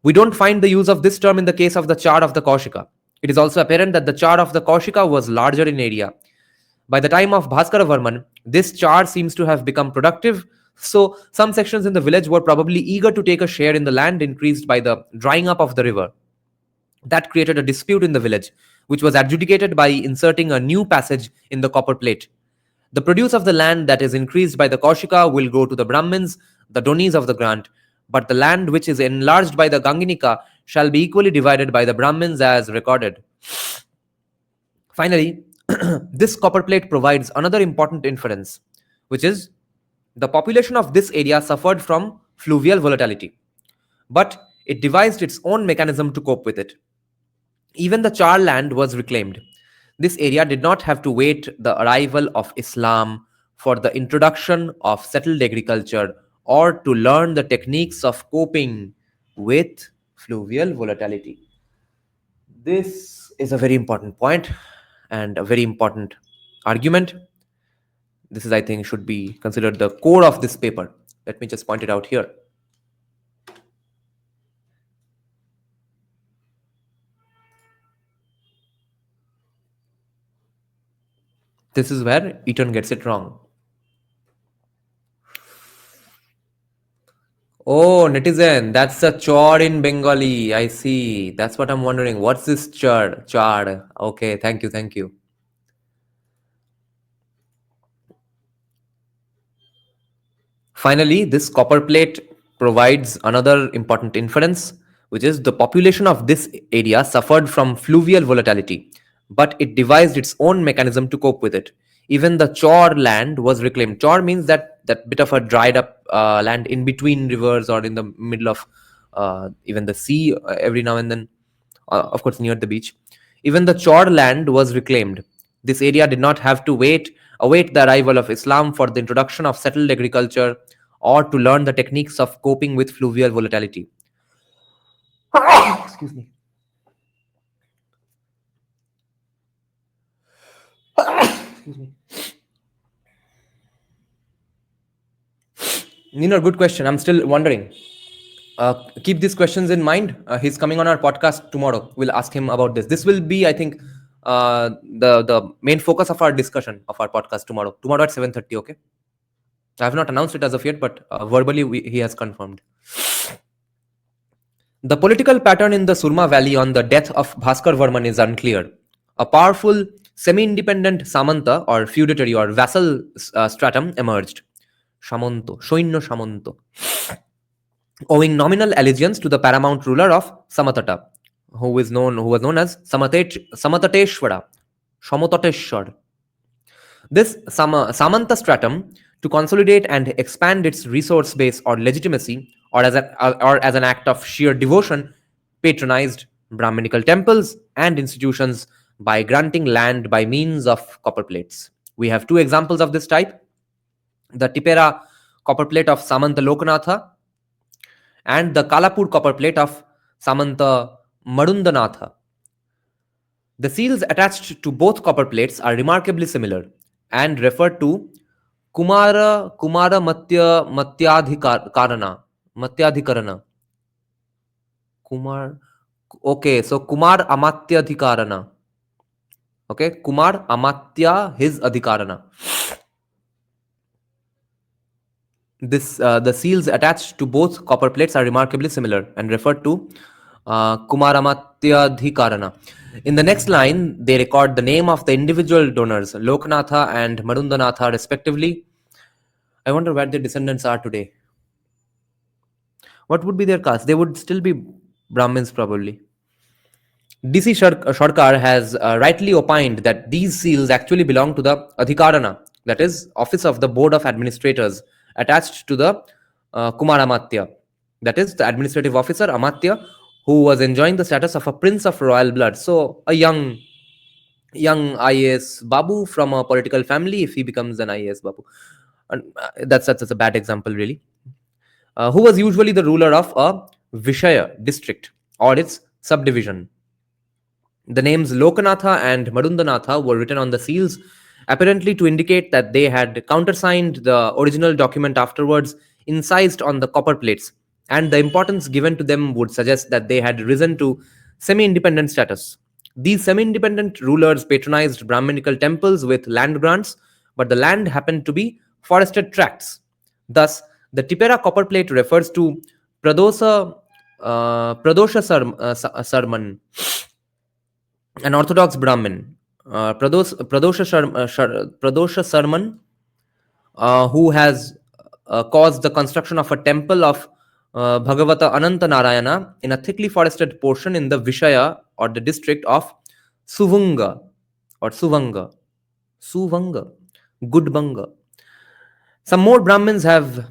Speaker 2: We don't find the use of this term in the case of the Char of the Kaushika. It is also apparent that the Char of the Kaushika was larger in area. By the time of Bhaskaravarman, this Char seems to have become productive, so some sections in the village were probably eager to take a share in the land increased by the drying up of the river. That created a dispute in the village, which was adjudicated by inserting a new passage in the copper plate. The produce of the land that is increased by the Kaushika will go to the Brahmins, the Donis of the grant, but the land which is enlarged by the Ganginika shall be equally divided by the Brahmins as recorded. Finally, this copper plate provides another important inference, which is the population of this area suffered from fluvial volatility, but it devised its own mechanism to cope with it. Even the Char land was reclaimed. This area did not have to wait the arrival of Islam for the introduction of settled agriculture or to learn the techniques of coping with fluvial volatility. This is a very important point and a very important argument. This is, I think, should be considered the core of this paper. Let me just point it out here. This is where Eaton gets it wrong. Oh, netizen, that's a chor in Bengali. I see. That's what I'm wondering. What's this char? Char. Okay, thank you, thank you. Finally, this copper plate provides another important inference, which is the population of this area suffered from fluvial volatility, but it devised its own mechanism to cope with it. Even the chor land was reclaimed. Chor means that bit of a dried up land in between rivers or in the middle of even the sea every now and then, of course, near the beach. Even the chor land was reclaimed. This area did not have to await the arrival of Islam for the introduction of settled agriculture or to learn the techniques of coping with fluvial volatility. Excuse me. Excuse me. Nina, good question. I'm still wondering. Keep these questions in mind. He's coming on our podcast tomorrow. We'll ask him about this. This will be, I think, the main focus of our discussion of our podcast tomorrow. Tomorrow at 7:30. Okay. I have not announced it as of yet, but verbally he has confirmed. The political pattern in the Surma Valley on the death of Bhaskar Varman is unclear. A powerful, semi-independent Samanta or feudatory or vassal stratum emerged. Shamanto, Shoinno Shamanto, owing nominal allegiance to the paramount ruler of Samatata, who was known as Samatateshwara, Shamotateshwar. This Samanta stratum, to consolidate and expand its resource base or legitimacy, or as an act of sheer devotion, patronized Brahminical temples and institutions by granting land by means of copper plates. We have two examples of this type: the Tipera copper plate of Samanta Lokanatha and the Kalapur copper plate of Samanta Madundanatha. The seals attached to both copper plates are remarkably similar and refer to Kumara Matyadhikarana. Okay, so Kumar Amatyadhikarana. Okay, Kumar Amatya his Adhikarana. The seals attached to both copper plates are remarkably similar and refer to Kumaramatyadhikarana. In the next line, they record the name of the individual donors, Loknatha and Madundanatha, respectively. I wonder where their descendants are today. What would be their caste? They would still be Brahmins, probably. DC Sarkar has rightly opined that these seals actually belong to the Adhikarana, that is, office of the Board of Administrators, attached to the Kumaramatya, that is, the administrative officer Amatya, who was enjoying the status of a prince of royal blood. So a young IAS Babu from a political family, if he becomes an IAS Babu. And that's a bad example, really. Who was usually the ruler of a Vishaya district or its subdivision. The names Lokanatha and Madundanatha were written on the seals, apparently to indicate that they had countersigned the original document afterwards, incised on the copper plates. and the importance given to them would suggest that they had risen to semi-independent status. These semi-independent rulers patronized Brahminical temples with land grants, but the land happened to be forested tracts. Thus, the Tipera copper plate refers to Sarman, an Orthodox Brahmin. Pradosha Sarman, who has caused the construction of a temple of Bhagavata Ananta Narayana in a thickly forested portion in the Vishaya or the district of Suvanga or Suvanga, Gudbanga. Some more Brahmins have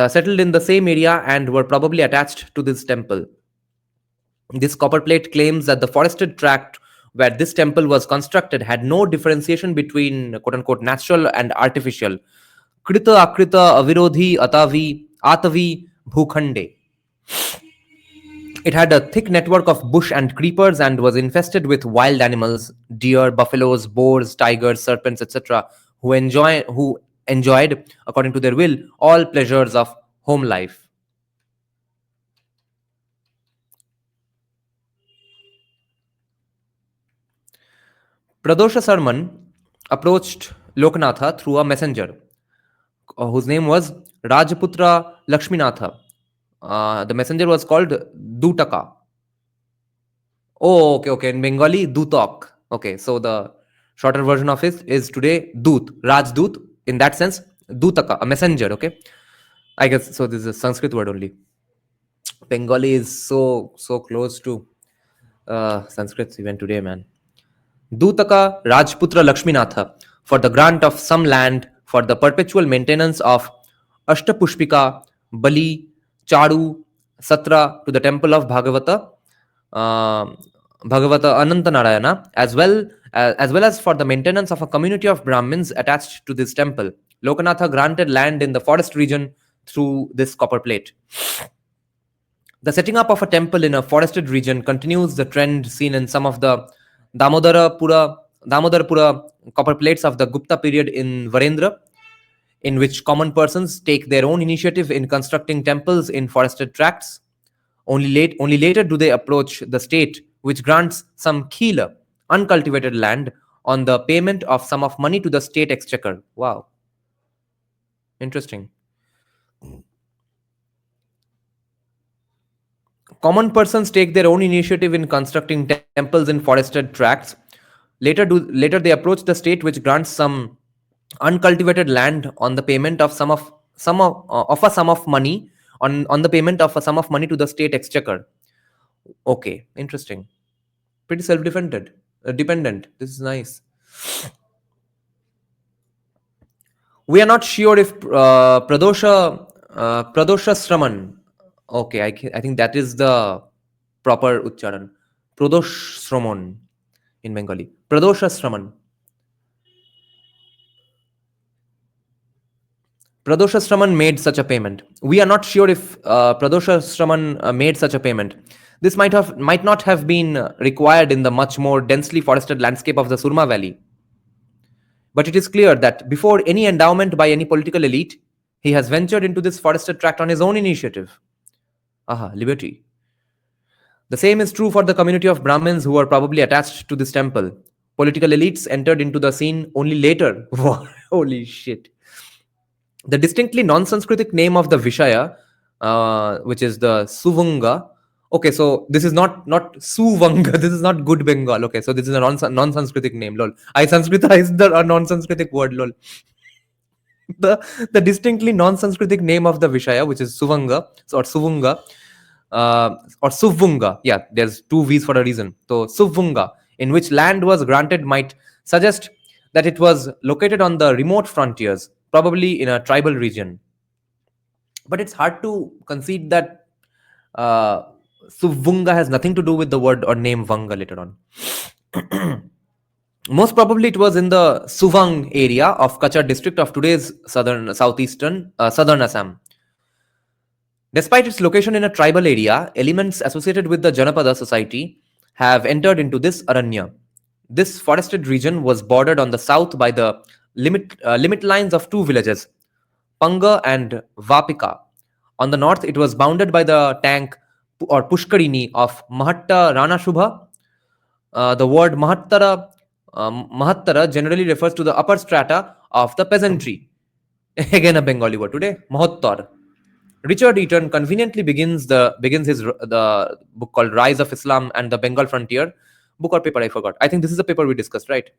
Speaker 2: settled in the same area and were probably attached to this temple. This copper plate claims that the forested tract where this temple was constructed had no differentiation between quote unquote natural and artificial. Krita Akrita Avirodhi Atavi Bhukhande. It had a thick network of bush and creepers and was infested with wild animals, deer, buffaloes, boars, tigers, serpents, etc., who enjoyed, according to their will, all pleasures of home life. Pradosha Sarman approached Loknatha through a messenger whose name was Rajaputra Lakshminatha. The messenger was called Dutaka. Oh, okay. In Bengali, Dutok. Okay, so the shorter version of it is today Dut, Rajdut. In that sense, Dutaka, a messenger. Okay, I guess so. This is a Sanskrit word only. Bengali is so close to Sanskrit even today, man. Dutaka Rajputra Lakshminatha for the grant of some land for the perpetual maintenance of Ashtapushpika, Bali, Charu, Satra to the temple of Bhagavata Ananta Narayana, as well as for the maintenance of a community of Brahmins attached to this temple. Lokanatha granted land in the forest region through this copper plate. The setting up of a temple in a forested region continues the trend seen in some of the Damodarapura copper plates of the Gupta period in Birendra, in which common persons take their own initiative in constructing temples in forested tracts. Only later do they approach the state, which grants some khila, uncultivated land, on the payment of sum of money to the state exchequer. Wow. Interesting. Common persons take their own initiative in constructing temples in forested tracts. Later they approach the state, which grants some uncultivated land on the payment of a sum of money on the payment of a sum of money to the state exchequer. Okay, interesting. Pretty self-dependent. Dependent. This is nice. We are not sure if Pradosha Sraman. Okay, I think that is the proper Ucharan. Pradosh Sramon in Bengali. Pradosha Sraman. Pradosha Sraman made such a payment. We are not sure if Pradosha Sraman made such a payment. This might not have been required in the much more densely forested landscape of the Surma Valley. But it is clear that before any endowment by any political elite, he has ventured into this forested tract on his own initiative. Aha, liberty. The same is true for the community of Brahmins who are probably attached to this temple. Political elites entered into the scene only later. Holy shit. The distinctly non-Sanskritic name of the Vishaya, which is the Suvanga. Okay, so this is not Suvanga. This is not good Bengal. Okay, so this is a non-Sanskritic name. Lol. I Sanskritized the non-Sanskritic word. Lol. The distinctly non-Sanskritic name of the Vishaya, which is Suvanga or Suvunga or Suvunga. Yeah, there's two V's for a reason. So Suvunga, in which land was granted, might suggest that it was located on the remote frontiers, probably in a tribal region. But it's hard to concede that Suvunga has nothing to do with the word or name Vanga later on. Most probably it was in the Suvang area of Kachar district of today's southern Assam. Despite its location in a tribal area, elements associated with the Janapada society have entered into this Aranya. This forested region was bordered on the south by the limit lines of two villages, Panga and Vapika. On the north, it was bounded by the tank or Pushkarini of Mahatta Rana Shubha. The word Mahattara generally refers to the upper strata of the peasantry. Again, a Bengali word today, Mahottar. Richard Eaton conveniently begins his the book called Rise of Islam and the Bengal Frontier. Book or paper, I forgot. I think this is the paper we discussed, right?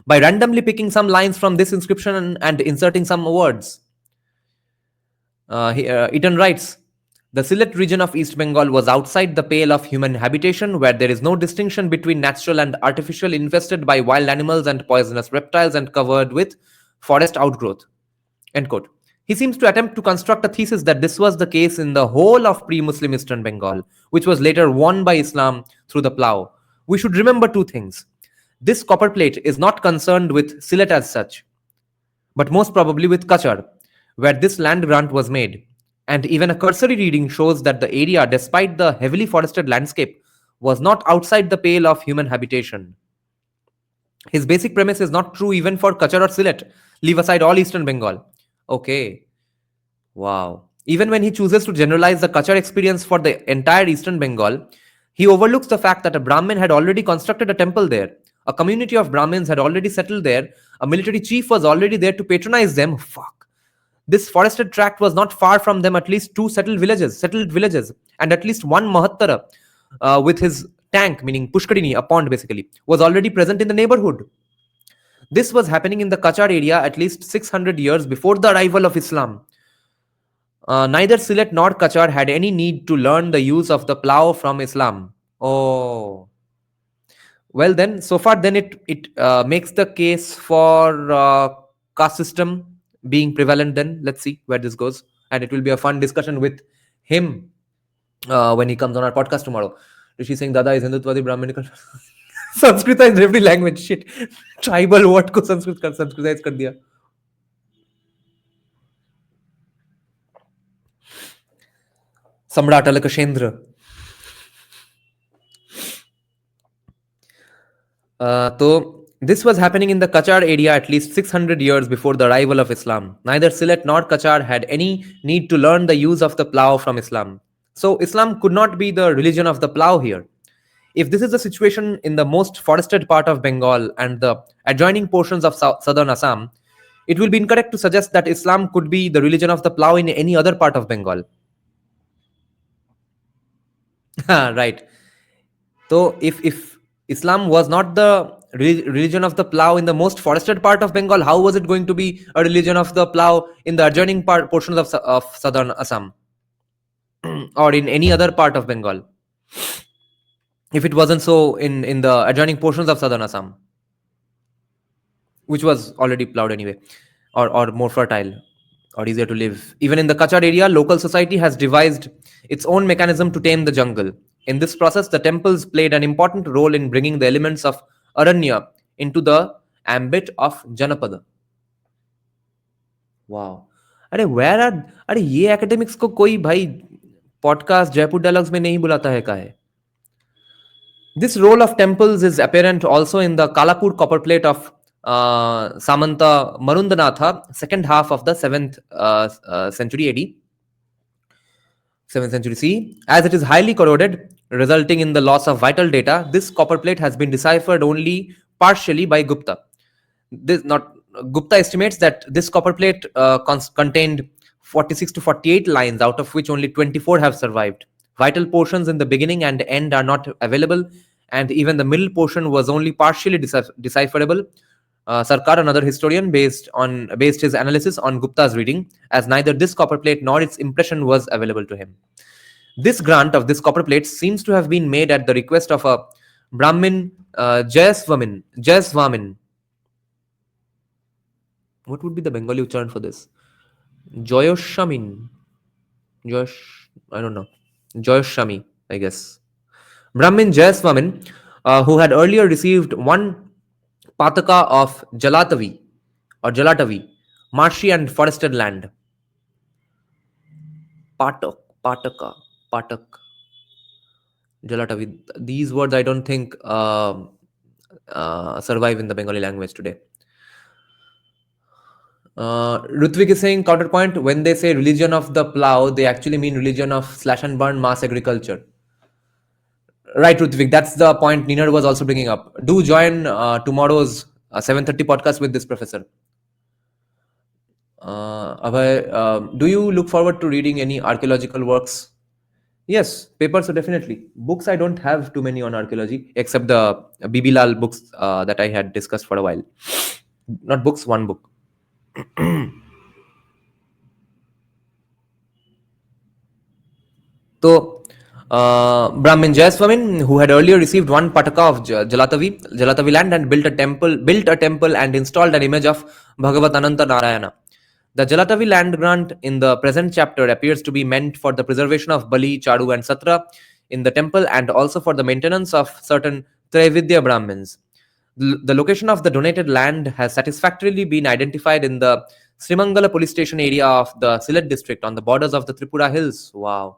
Speaker 2: By randomly picking some lines from this inscription and inserting some words. Eaton writes, the Sylhet region of East Bengal was outside the pale of human habitation, where there is no distinction between natural and artificial, infested by wild animals and poisonous reptiles, and covered with forest outgrowth. End quote. He seems to attempt to construct a thesis that this was the case in the whole of pre-Muslim Eastern Bengal, which was later won by Islam through the plough. We should remember two things. This copperplate is not concerned with Sylhet as such, but most probably with Kachar, where this land grant was made. And even a cursory reading shows that the area, despite the heavily forested landscape, was not outside the pale of human habitation. His basic premise is not true even for Kachar or Sylhet. Leave aside all Eastern Bengal. Okay. Wow. Even when he chooses to generalize the Kachar experience for the entire Eastern Bengal, he overlooks the fact that a Brahmin had already constructed a temple there. A community of Brahmins had already settled there. A military chief was already there to patronize them. Fuck. This forested tract was not far from them, at least two settled villages, and at least one Mahattara with his tank, meaning Pushkarini, a pond basically, was already present in the neighborhood. This was happening in the Kachar area at least 600 years before the arrival of Islam. Neither Sylhet nor Kachar had any need to learn the use of the plough from Islam. Oh. Well then, so far then it makes the case for caste system being prevalent then. Let's see where this goes. And it will be a fun discussion with him when he comes on our podcast tomorrow. Rishi saying Dada is Hindutwadi Brahminical. Sanskrita is every language. Shit. Tribal word ko Sanskritize kar diya. Samrat Alakashendra. So this was happening in the Kachar area at least 600 years before the arrival of Islam. Neither Sylhet nor Kachar had any need to learn the use of the plough from Islam. So Islam could not be the religion of the plough here. If this is the situation in the most forested part of Bengal and the adjoining portions of southern Assam, it will be incorrect to suggest that Islam could be the religion of the plough in any other part of Bengal. Right. So if Islam was not the religion of the plough in the most forested part of Bengal, how was it going to be a religion of the plough in the adjoining portions of southern Assam or in any other part of Bengal? If it wasn't so in the adjoining portions of southern Assam, which was already ploughed anyway, or more fertile or easier to live. Even in the Kachar area, local society has devised its own mechanism to tame the jungle. In this process, the temples played an important role in bringing the elements of Aranya into the ambit of Janapada. Wow. अरे where are अरे ये academics को कोई भाई podcast Jaipur dialogues में नहीं बुलाता है का है? This role of temples is apparent also in the Kalapur copperplate of Samanta Marundanatha, second half of the 7th century AD, 7th century CE. As it is highly corroded, resulting in the loss of vital data, this copperplate has been deciphered only partially by Gupta. Gupta estimates that this copperplate contained 46 to 48 lines, out of which only 24 have survived. Vital portions in the beginning and end are not available, and even the middle portion was only partially decipherable. Sarkar, another historian, based his analysis on Gupta's reading, as neither this copperplate nor its impression was available to him. This grant of this copperplate seems to have been made at the request of a Brahmin, Jayaswamin. What would be the Bengali term for this? Joyoshamin. I don't know. Joyoshami, I guess. Brahmin Jayaswamin, who had earlier received one pataka of Jalatavi, marshy and forested land. Patak, Jalatavi. These words I don't think survive in the Bengali language today. Rutvik is saying counterpoint, when they say religion of the plow, they actually mean religion of slash and burn mass agriculture. Right, Rutvik, that's the point Nina was also bringing up. Do join tomorrow's 7:30 podcast with this professor. Abhay, do you look forward to reading any archaeological works? Yes, papers, so definitely. Books, I don't have too many on archaeology, except the BB Lal books that I had discussed for a while. Not books, one book. So, Brahmin Jayaswamin, who had earlier received one pataka of Jalatavi land, and built a temple and installed an image of Bhagavat Ananta Narayana. The Jalatavi land grant in the present chapter appears to be meant for the preservation of Bali, Chadu, and Satra in the temple, and also for the maintenance of certain Traividya Brahmins. The location of the donated land has satisfactorily been identified in the Srimangala police station area of the Sylhet district on the borders of the Tripura hills. Wow.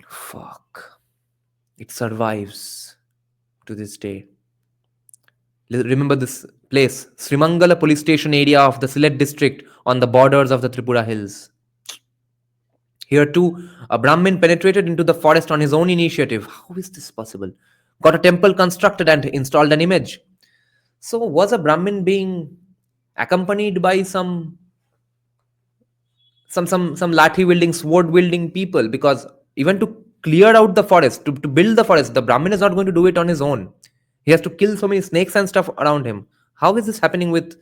Speaker 2: Fuck. It survives to this day. Remember this place, Srimangala police station area of the Sylhet district on the borders of the Tripura hills. Here too, a Brahmin penetrated into the forest on his own initiative. How is this possible? Got a temple constructed and installed an image. So was a Brahmin being accompanied by some lathi wielding, sword wielding people? Because even to clear out the forest, to build the forest, the Brahmin is not going to do it on his own. He has to kill so many snakes and stuff around him. How is this happening with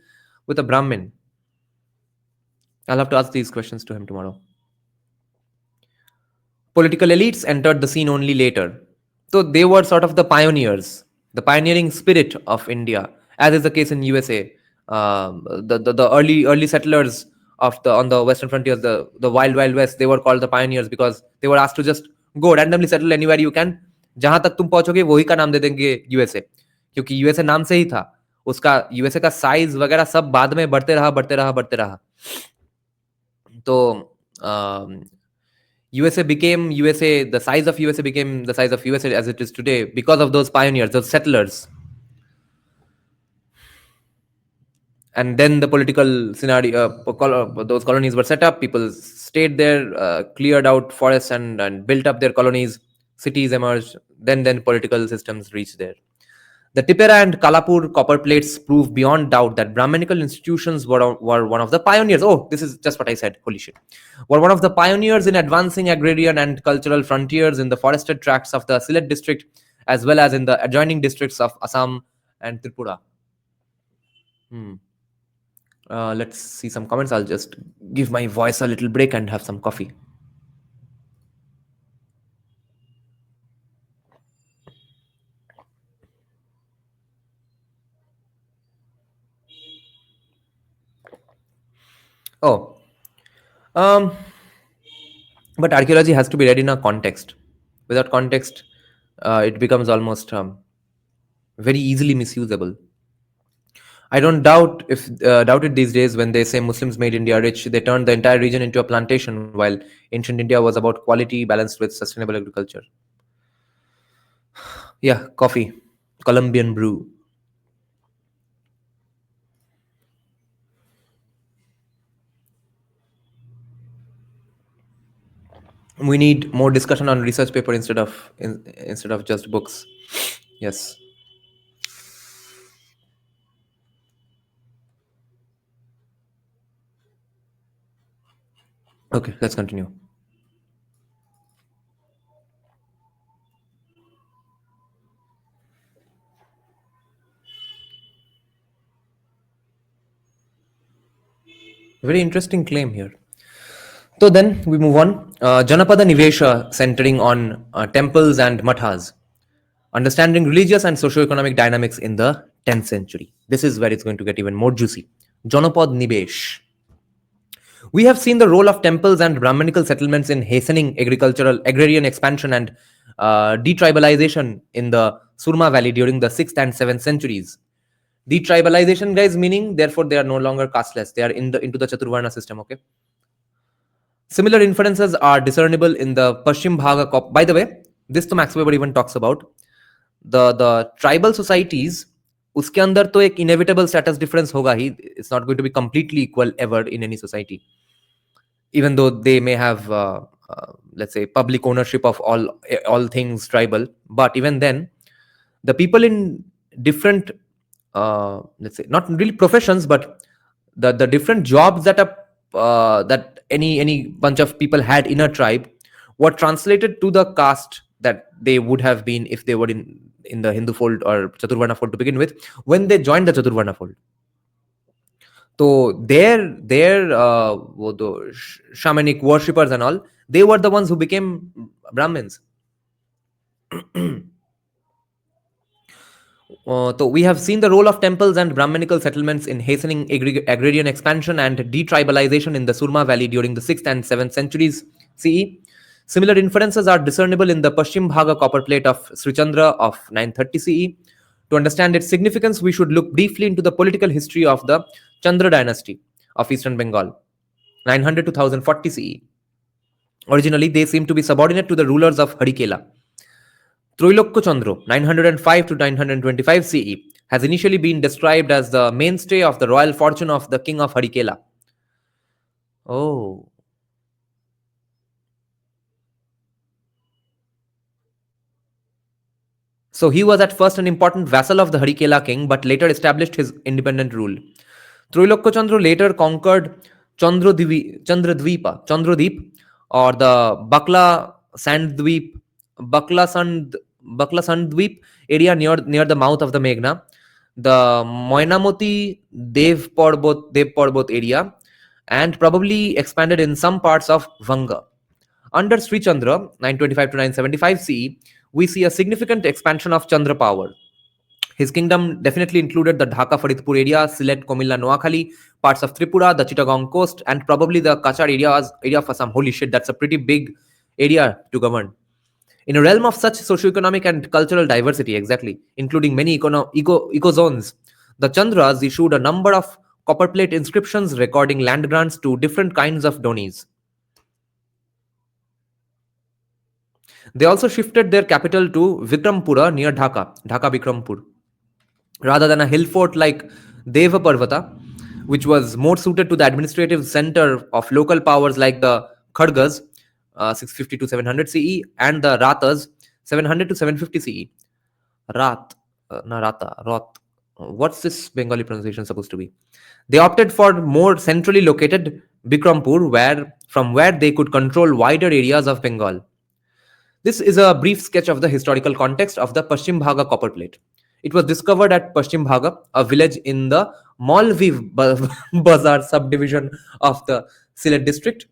Speaker 2: a Brahmin? I'll have to ask these questions to him tomorrow. Political elites entered the scene only later. So they were sort of the pioneers, the pioneering spirit of India, as is the case in USA. The early settlers of the on the western frontiers, the wild west, they were called the pioneers because they were asked to just go randomly settle anywhere you can. जहां तक तुम पहुंचोगे वही का नाम दे देंगे USA, क्योंकि USA नाम से ही था. उसका यूएसए का साइज वगैरह सब बाद में बढ़ते रहा. तो USA became USA, the size of USA became the size of USA as it is today because of those pioneers, those settlers. And then the political scenario, those colonies were set up, people stayed there, cleared out forests and built up their colonies, cities emerged, then political systems reached there. The Tipera and Kalapur copper plates prove beyond doubt that Brahminical institutions were one of the pioneers. Oh, this is just what I said. Holy shit. Were one of the pioneers in advancing agrarian and cultural frontiers in the forested tracts of the Sylhet district, as well as in the adjoining districts of Assam and Tripura. Let's see some comments. I'll just give my voice a little break and have some coffee. Oh, but archaeology has to be read in a context. Without context, it becomes almost very easily misusable. I don't doubt it these days when they say Muslims made India rich. They turned the entire region into a plantation, while ancient India was about quality balanced with sustainable agriculture. Yeah, coffee, Colombian brew. We need more discussion on research paper instead of just books. Yes. Okay, let's continue. Very interesting claim here. So then we move on. Janapada Nivesha, centering on temples and mathas. Understanding religious and socio-economic dynamics in the 10th century. This is where it's going to get even more juicy. Janapad Nivesh. We have seen the role of temples and Brahminical settlements in hastening agrarian expansion and detribalization in the Surma Valley during the 6th and 7th centuries. Detribalization, guys, meaning therefore they are no longer casteless. They are into the Chaturvarna system, okay? Similar inferences are discernible in the Pashchim Bhaga. By the way, this the Max Weber even talks about. The tribal societies उसके अंदर तो एक inevitable status difference होगा ही. It's not going to be completely equal ever in any society, even though they may have let's say public ownership of all things tribal. But even then, the people in different let's say not really professions, but the different jobs that that any bunch of people had in a tribe were translated to the caste that they would have been if they were in the Hindu fold or Chaturvarna fold to begin with, when they joined the Chaturvarna fold. So their वो तो shamanic worshippers and all, they were the ones who became Brahmins. So we have seen the role of temples and Brahminical settlements in hastening agrarian expansion and detribalization in the Surma Valley during the 6th and 7th centuries CE. Similar inferences are discernible in the Pashchim Bhaga copper plate of Sri Chandra of 930 CE. To understand its significance, we should look briefly into the political history of the Chandra dynasty of Eastern Bengal, 900 to 1040 CE. Originally, they seem to be subordinate to the rulers of Harikela. Troilokko Chandra, 905 to 925 CE, has initially been described as the mainstay of the royal fortune of the king of Harikela. Oh. So he was at first an important vassal of the Harikela king, but later established his independent rule. Troilokko Chandra later conquered Chandradweep, or the Bakla Sandweep area near the mouth of the Meghna, the Moinamoti Dev Parbot area, and probably expanded in some parts of Vanga. Under Sri Chandra, 925 to 975 CE, we see a significant expansion of Chandra power. His kingdom definitely included the Dhaka Faridpur area, Sylhet, Komilla, Noakhali, parts of Tripura, the Chittagong coast, and probably the Kachar area of Assam. Holy shit, that's a pretty big area to govern. In a realm of such socioeconomic and cultural diversity, exactly, including many ecozones, the Chandras issued a number of copperplate inscriptions recording land grants to different kinds of donis. They also shifted their capital to Vikrampura near Dhaka Vikrampur, rather than a hill fort like Devaparvata, which was more suited to the administrative center of local powers like the Khadgas, 650 to 700 CE, and the Rathas, 700 to 750 CE. Rath. What's this Bengali pronunciation supposed to be? They opted for more centrally located Bikrampur, from where they could control wider areas of Bengal. This is a brief sketch of the historical context of the Pashchim Bhaga copper plate. It was discovered at Pashchim Bhaga, a village in the Maulvi Bazar subdivision of the Sylhet district.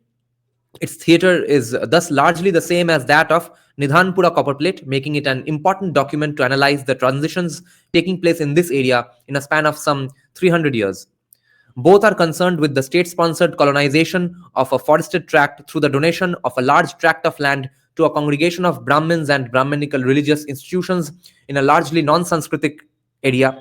Speaker 2: Its theatre is thus largely the same as that of Nidhanpura copper plate, making it an important document to analyze the transitions taking place in this area in a span of some 300 years. Both are concerned with the state-sponsored colonization of a forested tract through the donation of a large tract of land to a congregation of Brahmins and Brahminical religious institutions in a largely non-Sanskritic area.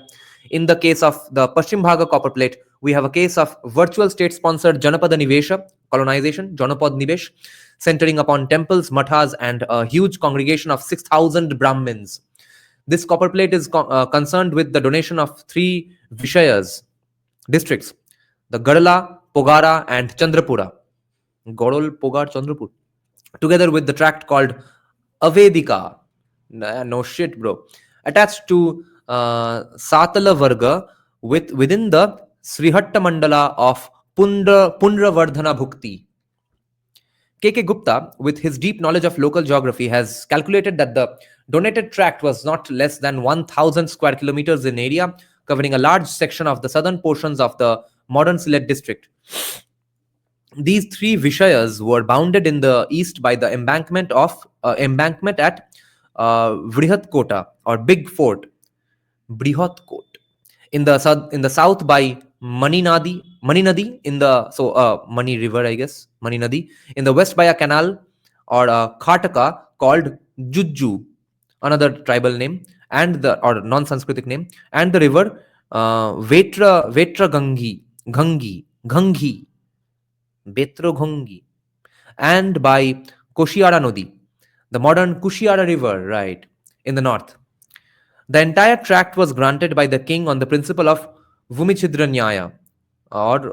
Speaker 2: In the case of the Pashchim Bhaga copper plate, we have a case of virtual state-sponsored Janapada Nivesha, colonization, Janapad Nivesh, centering upon temples, mathas, and a huge congregation of 6,000 Brahmins. This copper plate is concerned with the donation of 3 Vishayas, districts, the Gadala, Pogara, and Chandrapura. Godol, Pogar, Chandrapur. Together with the tract called Avedika. No shit, bro. Attached to Satala Varga within the Srihatta Mandala of Pundravardhana Bhukti. K.K. Gupta, with his deep knowledge of local geography, has calculated that the donated tract was not less than 1,000 square kilometers in area, covering a large section of the southern portions of the modern Sylhet district. These 3 Vishayas were bounded in the east by the embankment at Vrihat Kota, or Big Fort, Brihat Kot. In the south by Mani Nadi, in the Mani River, I guess, Mani Nadi. In the west by a canal or a Khataka called Jujju, another tribal name, or non-Sanskritic name, and the river Vetra Ghangi, Betroghongi, and by Koshiara Nodi, the modern Kushiara River, right, in the north. The entire tract was granted by the king on the principle of Vumichidra Nyaya, or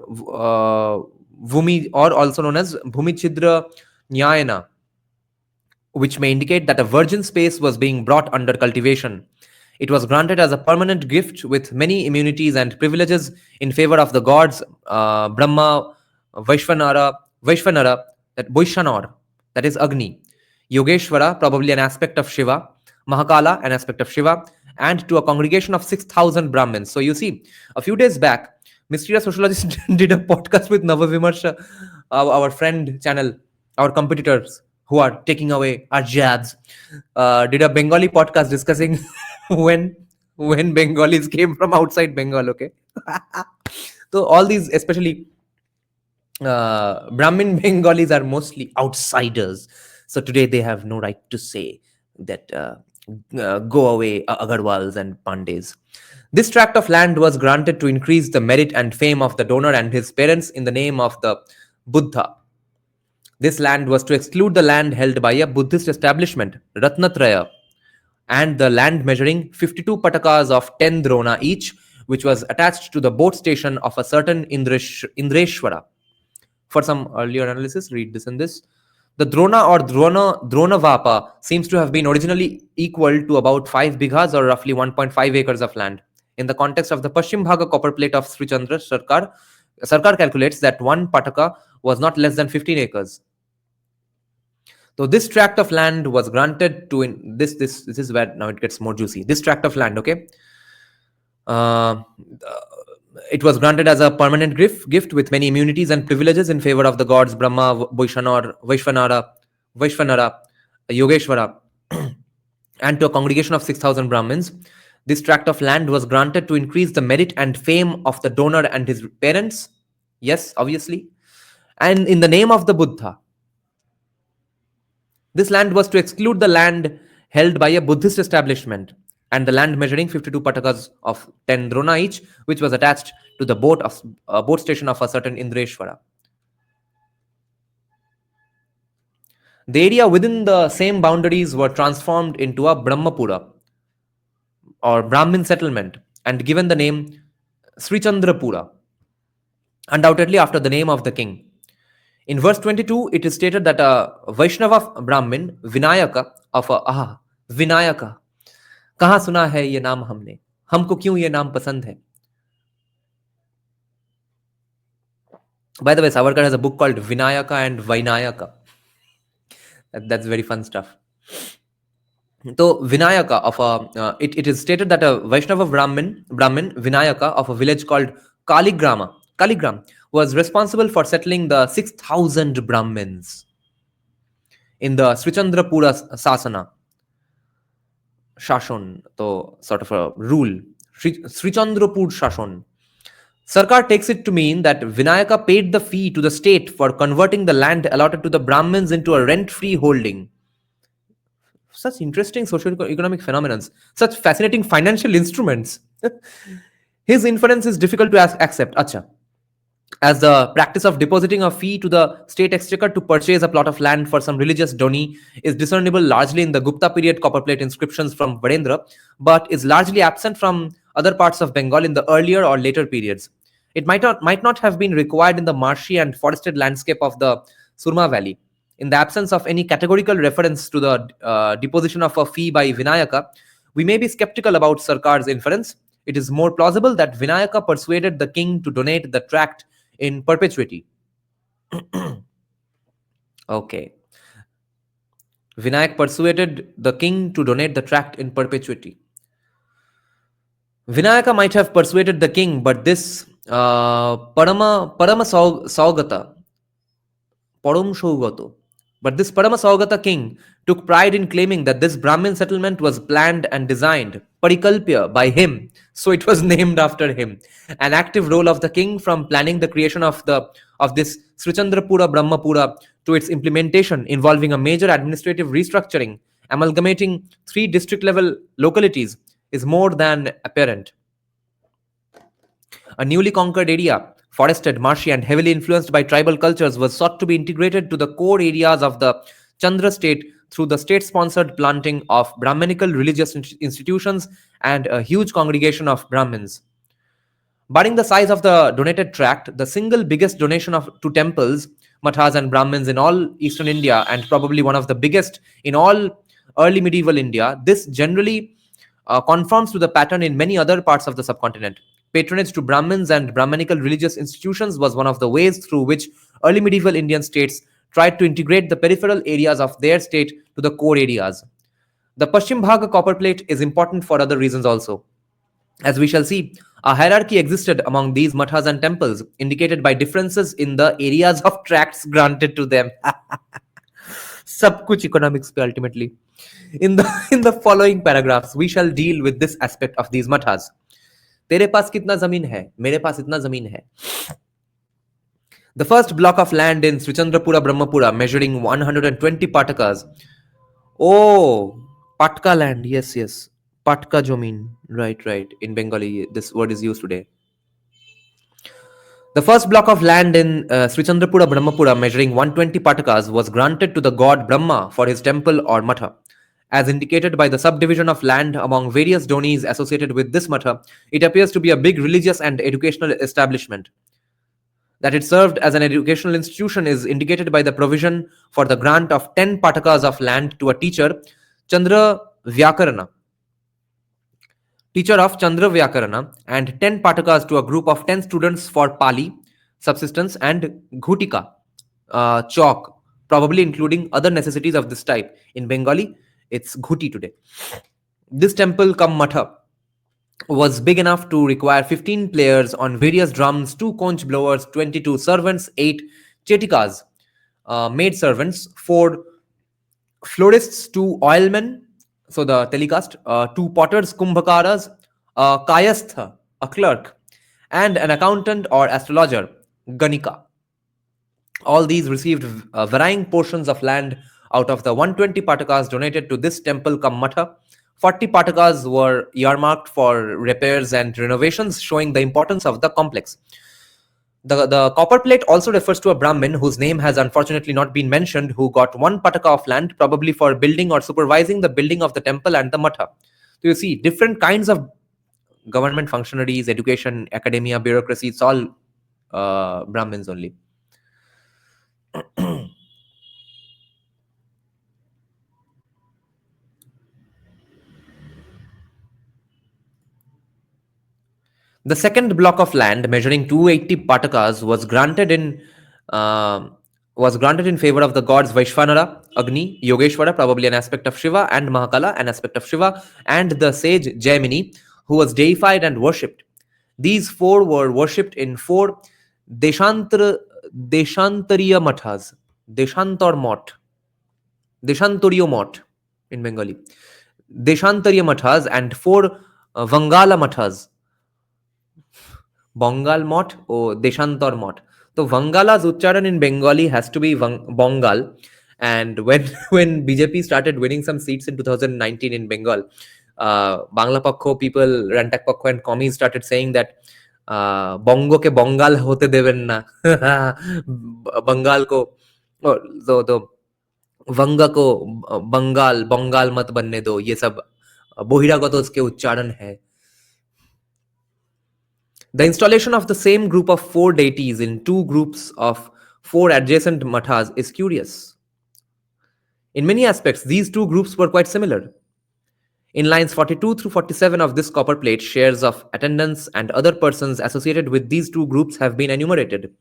Speaker 2: or also known as Bhumichidra Nyayana, which may indicate that a virgin space was being brought under cultivation. It was granted as a permanent gift with many immunities and privileges in favor of the gods Brahma, Vaishvanara, that Vaishanor, that is Agni, Yogeshwara, probably an aspect of Shiva, Mahakala, an aspect of Shiva, and to a congregation of 6,000 Brahmins. So you see, a few days back, Mysterious Sociologist did a podcast with Navavimarsha, our friend channel, our competitors who are taking away our jabs, did a Bengali podcast discussing when Bengalis came from outside Bengal. Okay, so all these, especially Brahmin Bengalis, are mostly outsiders. So today they have no right to say that go away Agarwals and Pandes. This tract of land was granted to increase the merit and fame of the donor and his parents in the name of the Buddha. This land was to exclude the land held by a Buddhist establishment, Ratnatraya, and the land measuring 52 patakas of 10 drona each, which was attached to the boat station of a certain Indreshwara. For some earlier analysis, read this and this. The drona or dronavapa seems to have been originally equal to about 5 bighas or roughly 1.5 acres of land. In the context of the Pashchim Bhaga copper plate of Sri Chandra, Sarkar calculates that one pataka was not less than 15 acres. So this tract of land was granted to this is where now it gets more juicy. This tract of land, okay, it was granted as a permanent gift with many immunities and privileges in favor of the gods Brahma, Vaishvanara, Yogeshwara, and to a congregation of 6,000 Brahmins. This tract of land was granted to increase the merit and fame of the donor and his parents. Yes, obviously. And in the name of the Buddha. This land was to exclude the land held by a Buddhist establishment and the land measuring 52 patakas of 10 drona each, which was attached to the boat station of a certain Indreshwara. The area within the same boundaries were transformed into a Brahmapura or Brahmin settlement and given the name Sri Chandrapura, undoubtedly after the name of the king. In verse 22, it is stated that a Vaishnava Brahmin, Vinayaka, of a Vinayaka, कहाँ सुना है ये नाम हमने, हमको क्यों ये नाम पसंद है. By the way, Savarkar has a book called Vinayaka and Vainayaka. That's very fun stuff. So Vinayaka of a it is stated that a Vaishnava Brahmin Vinayaka of a village called Kaligram was responsible for settling the 6,000 Brahmins in the Sri Chandrapura Sasana. Shashon, so sort of a rule. Sri Chandrapur Shashon. Sarkar takes it to mean that Vinayaka paid the fee to the state for converting the land allotted to the Brahmins into a rent-free holding. Such interesting socio-economic phenomena, such fascinating financial instruments. His inference is difficult to accept. Acha. As the practice of depositing a fee to the state exchequer to purchase a plot of land for some religious doni is discernible largely in the Gupta period copperplate inscriptions from Birendra, but is largely absent from other parts of Bengal in the earlier or later periods. It might not have been required in the marshy and forested landscape of the Surma Valley. In the absence of any categorical reference to the deposition of a fee by Vinayaka, we may be skeptical about Sarkar's inference. It is more plausible that Vinayaka persuaded the king to donate the tract in perpetuity. Okay. Vinayak persuaded the king to donate the tract in perpetuity. Vinayaka might have persuaded the king, but this Parama Saugata, Param Shaugato, but this Parama Saugata king took pride in claiming that this Brahmin settlement was planned and designed, Parikalpya, by him, so it was named after him. An active role of the king from planning the creation of this Sri Chandrapura Brahmapura to its implementation involving a major administrative restructuring, amalgamating 3 district level localities, is more than apparent. A newly conquered area, forested, marshy, and heavily influenced by tribal cultures, was sought to be integrated to the core areas of the Chandra state through the state-sponsored planting of Brahminical religious institutions and a huge congregation of Brahmins. Barring the size of the donated tract, the single biggest donation to temples, mathas, and Brahmins in all eastern India, and probably one of the biggest in all early medieval India, this generally conforms to the pattern in many other parts of the subcontinent. Patronage to Brahmins and Brahminical religious institutions was one of the ways through which early medieval Indian states tried to integrate the peripheral areas of their state to the core areas. The Paschim Bhaga copper plate is important for other reasons also. As we shall see, a hierarchy existed among these mathas and temples, indicated by differences in the areas of tracts granted to them. Sab kuch economics pe ultimately. In the following paragraphs, we shall deal with this aspect of these mathas. तेरे पास कितना जमीन है? मेरे पास इतना जमीन है. The first block of land in Srichandrapura Brahmapura, measuring 120 patakas. Oh, Patka land. Yes, yes. Patka Jomin. Right. In Bengali, this word is used today. The first block of land in Srichandrapura Brahmapura, measuring 120 patakas, was granted to the god Brahma for his temple or matha. As indicated by the subdivision of land among various donis associated with this matha, it appears to be a big religious and educational establishment. That it served as an educational institution is indicated by the provision for the grant of 10 patakas of land to a teacher, Chandra Vyakarana, and 10 patakas to a group of 10 students for Pali, subsistence, and Ghutika, chalk, probably including other necessities of this type. In Bengali, it's Ghuti today. This temple cum matha was big enough to require 15 players on various drums, 2 conch blowers, 22 servants, 8 chetikas, maid servants, 4 florists, 2 oilmen, so the telecast, 2 potters, kumbhakaras, a kayastha, a clerk, and an accountant or astrologer, ganika. All these received varying portions of land out of the 120 patakas donated to this temple cum matha. 40 patakas were earmarked for repairs and renovations, showing the importance of the complex. The copper plate also refers to a Brahmin whose name has unfortunately not been mentioned, who got 1 pataka of land, probably for building or supervising the building of the temple and the matha. So you see, different kinds of government functionaries, education, academia, bureaucracy, it's all Brahmins only. The second block of land, measuring 280 patakas, was granted in favor of the gods Vaishvanara, Agni, Yogeshwara, probably an aspect of Shiva, and Mahakala, an aspect of Shiva, and the sage Jaimini, who was deified and worshipped. These 4 were worshipped in 4 Deshantariya mathas, Deshantoriyo mot in Bengali, Deshantariya mathas, and 4 Vangala mathas, Bongal mot or Deshantor mot. So Vangala's Uchcharan in Bengali has to be Bongal. And when BJP started winning some seats in 2019 in Bengal, Bangla Pakho people, Rantak Pakho and commies started saying that Bongo ke Bongal hote deven na. Bengal ko, तो वंगा को बंगाल मत बनने दो, ये सब बहिरागत उसके उच्चारण है. The installation of the same group of 4 deities in 2 groups of 4 adjacent mathas is curious. In many aspects, these 2 groups were quite similar. In lines 42 through 47 of this copper plate, shares of attendants and other persons associated with these 2 groups have been enumerated.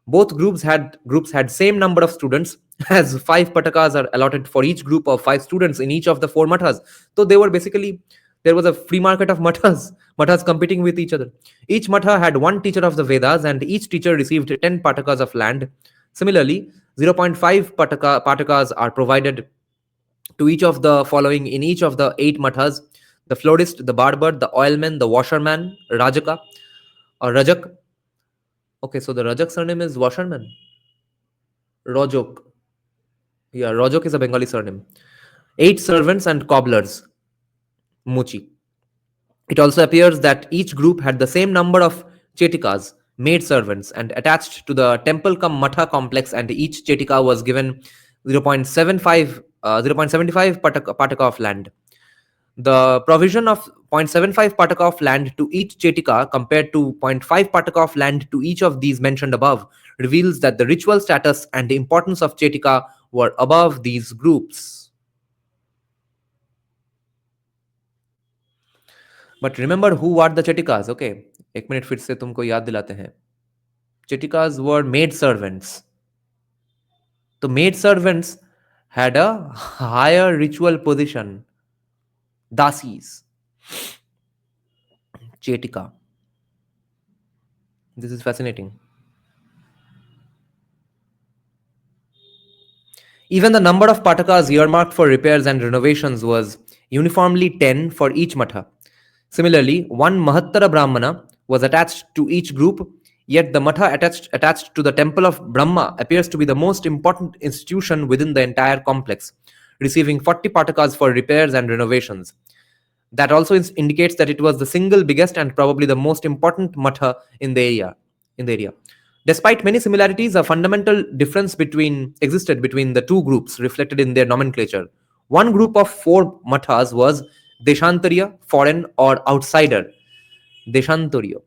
Speaker 2: Both groups had same number of students, as 5 patakas are allotted for each group of 5 students in each of the 4 mathas. So they were basically, there was a free market of mathas competing with each other. Each matha had 1 teacher of the Vedas, and each teacher received 10 patakas of land. Similarly, 0.5 patakas are provided to each of the following in each of the 8 mathas: the florist, the barber, the oilman, the washerman, Rajaka or Rajak. Okay, so the Rajak surname is washerman. Rajok. Yeah, Rajok is a Bengali surname. 8 servants and cobblers, Muchi. It also appears that each group had the same number of chetikas, maid servants, and attached to the temple cum matha complex, and each chetika was given 0.75 0.75 pataka of land. The provision of 0.75 pataka of land to each chetika compared to 0.5 pataka of land to each of these mentioned above reveals that the ritual status and the importance of chetika were above these groups. But remember who are the chetikas, okay? एक minute फिर से तुमको याद दिलाते हैं. Chetikas were maid servants. The maid servants had a higher ritual position. Dasis. Chetika. This is fascinating. Even the number of patakas earmarked for repairs and renovations was uniformly 10 for each matha. Similarly, one Mahattara Brahmana was attached to each group, yet the matha attached to the temple of Brahma appears to be the most important institution within the entire complex, receiving 40 patakas for repairs and renovations. That also indicates that it was the single biggest and probably the most important matha in the area. Despite many similarities, a fundamental difference existed between the two groups reflected in their nomenclature. One group of 4 mathas was Deshantarya, foreign or outsider. Deshantarya.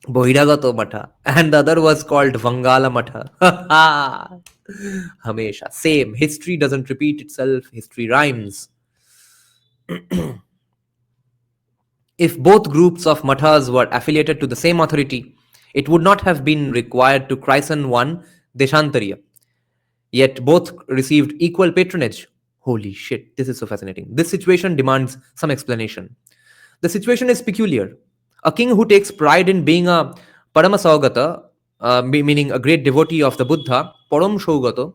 Speaker 2: Bohiragato matha. And the other was called Vangala matha. Hamesha. Same. History doesn't repeat itself. History rhymes. If both groups of mathas were affiliated to the same authority, it would not have been required to christen one Deshantarya. Yet both received equal patronage. Holy shit, this is so fascinating. This situation demands some explanation. The situation is peculiar. A king who takes pride in being a Paramasaugata, meaning a great devotee of the Buddha, Param Shaugato,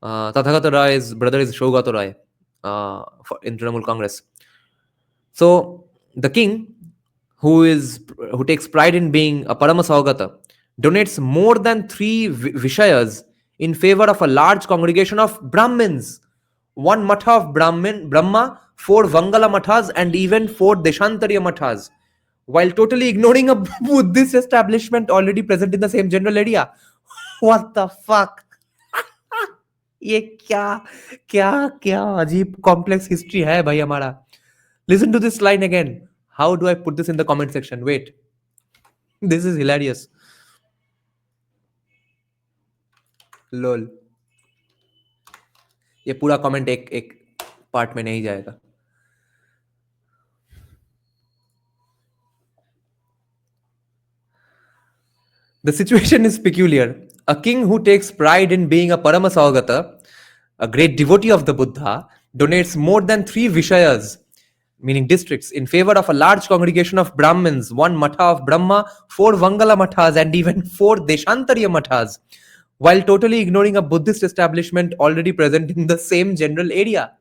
Speaker 2: Tathagata Rai's brother is Shaugato Rai in Trinamool Congress. So the king who takes pride in being a Paramasaugata donates more than 3 Vishayas in favor of a large congregation of Brahmins. 1 matha of Brahma, 4 Vangala mathas, and even 4 Deshantarya mathas, while totally ignoring a Buddhist establishment already present in the same general area. What the fuck? ये क्या अजीब complex history है भाई हमारा. Listen to this line again. How do I put this in the comment section? Wait. This is hilarious. Lol. ये पूरा comment एक part में नहीं जाएगा. The situation is peculiar. A king who takes pride in being a Paramasaugata, a great devotee of the Buddha, donates more than 3 Vishayas, meaning districts, in favor of a large congregation of Brahmins, 1 matha of Brahma, 4 Vangala mathas, and even 4 Deshantarya mathas, while totally ignoring a Buddhist establishment already present in the same general area.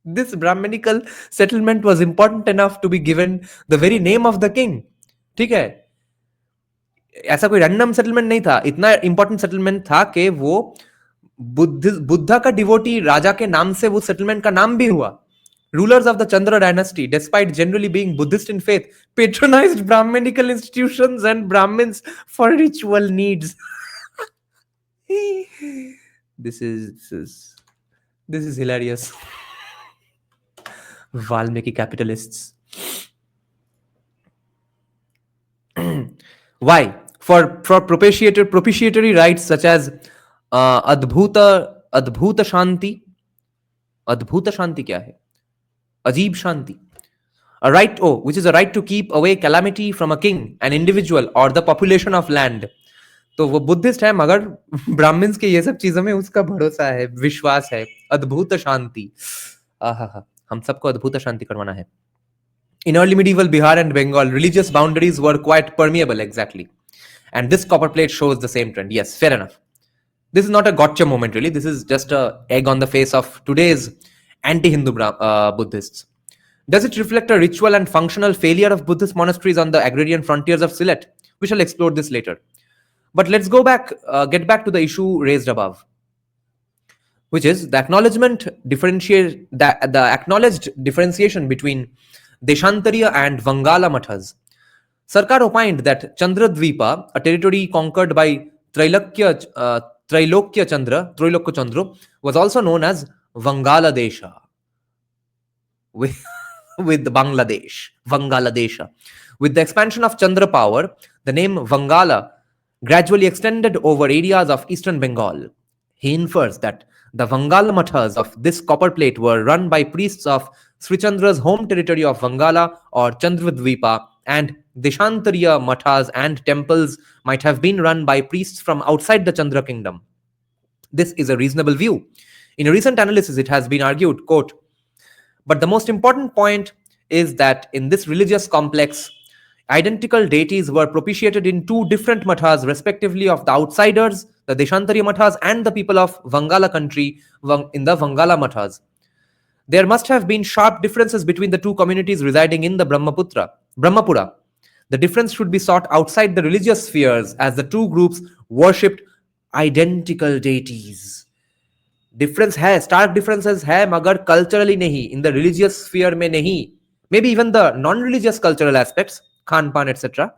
Speaker 2: This Brahminical settlement was important enough to be given the very name of the king. ठीक है, ऐसा कोई random settlement नहीं था, इतना important settlement था कि वो बुद्धा का डिवोटी राजा के नाम से वो सेटलमेंट का नाम भी हुआ. Rulers of the Chandra dynasty, despite generally being Buddhist in faith, patronized Brahminical institutions and Brahmins for ritual needs. This is hilarious. Valmiki capitalists. Why? For propitiatory rites such as Adbhuta Shanti. Adbhuta Shanti क्या है? Ajib Shanti. A right, which is a right to keep away calamity from a king, an individual, or the population of land. तो वो Buddhist है मगर Brahmins के ये सब चीजों में उसका भरोसा है, विश्वास है. अद्भुत शांति. हम सबको अद्भुत शांति करवाना है. In early medieval Bihar and Bengal, religious boundaries were quite permeable, exactly. And this copper plate shows the same trend. Yes, fair enough. This is not a gotcha moment, really. This is just an egg on the face of today's anti-Hindu Buddhists. Does it reflect a ritual and functional failure of Buddhist monasteries on the agrarian frontiers of Sylhet? We shall explore this later. But let's get back to the issue raised above, which is the acknowledged differentiation between Deshantarya and Vangala mathas. Sarkar opined that Chandradvipa, a territory conquered by Trailakya Trailokya Chandra, was also known as Vangaladesha, with, with Vangaladesha. With the expansion of Chandra power, the name Vangala gradually extended over areas of eastern Bengal. He infers that the Vangala mathas of this copper plate were run by priests of Sri Chandra's home territory of Vangala or Chandradvipa, and Deshantariya mathas and temples might have been run by priests from outside the Chandra kingdom. This is a reasonable view. In a recent analysis, it has been argued, quote, but the most important point is that in this religious complex, identical deities were propitiated in two different mathas, respectively, of the outsiders, the Deshantari mathas, and the people of Vangala country in the Vangala mathas. There must have been sharp differences between the two communities residing in the Brahmapura. The difference should be sought outside the religious spheres, as the two groups worshipped identical deities. Difference है, Stark differences है, मगर culturally नहीं, in the religious sphere में नहीं, may be even the non religious cultural aspects, Khan पान etcetera.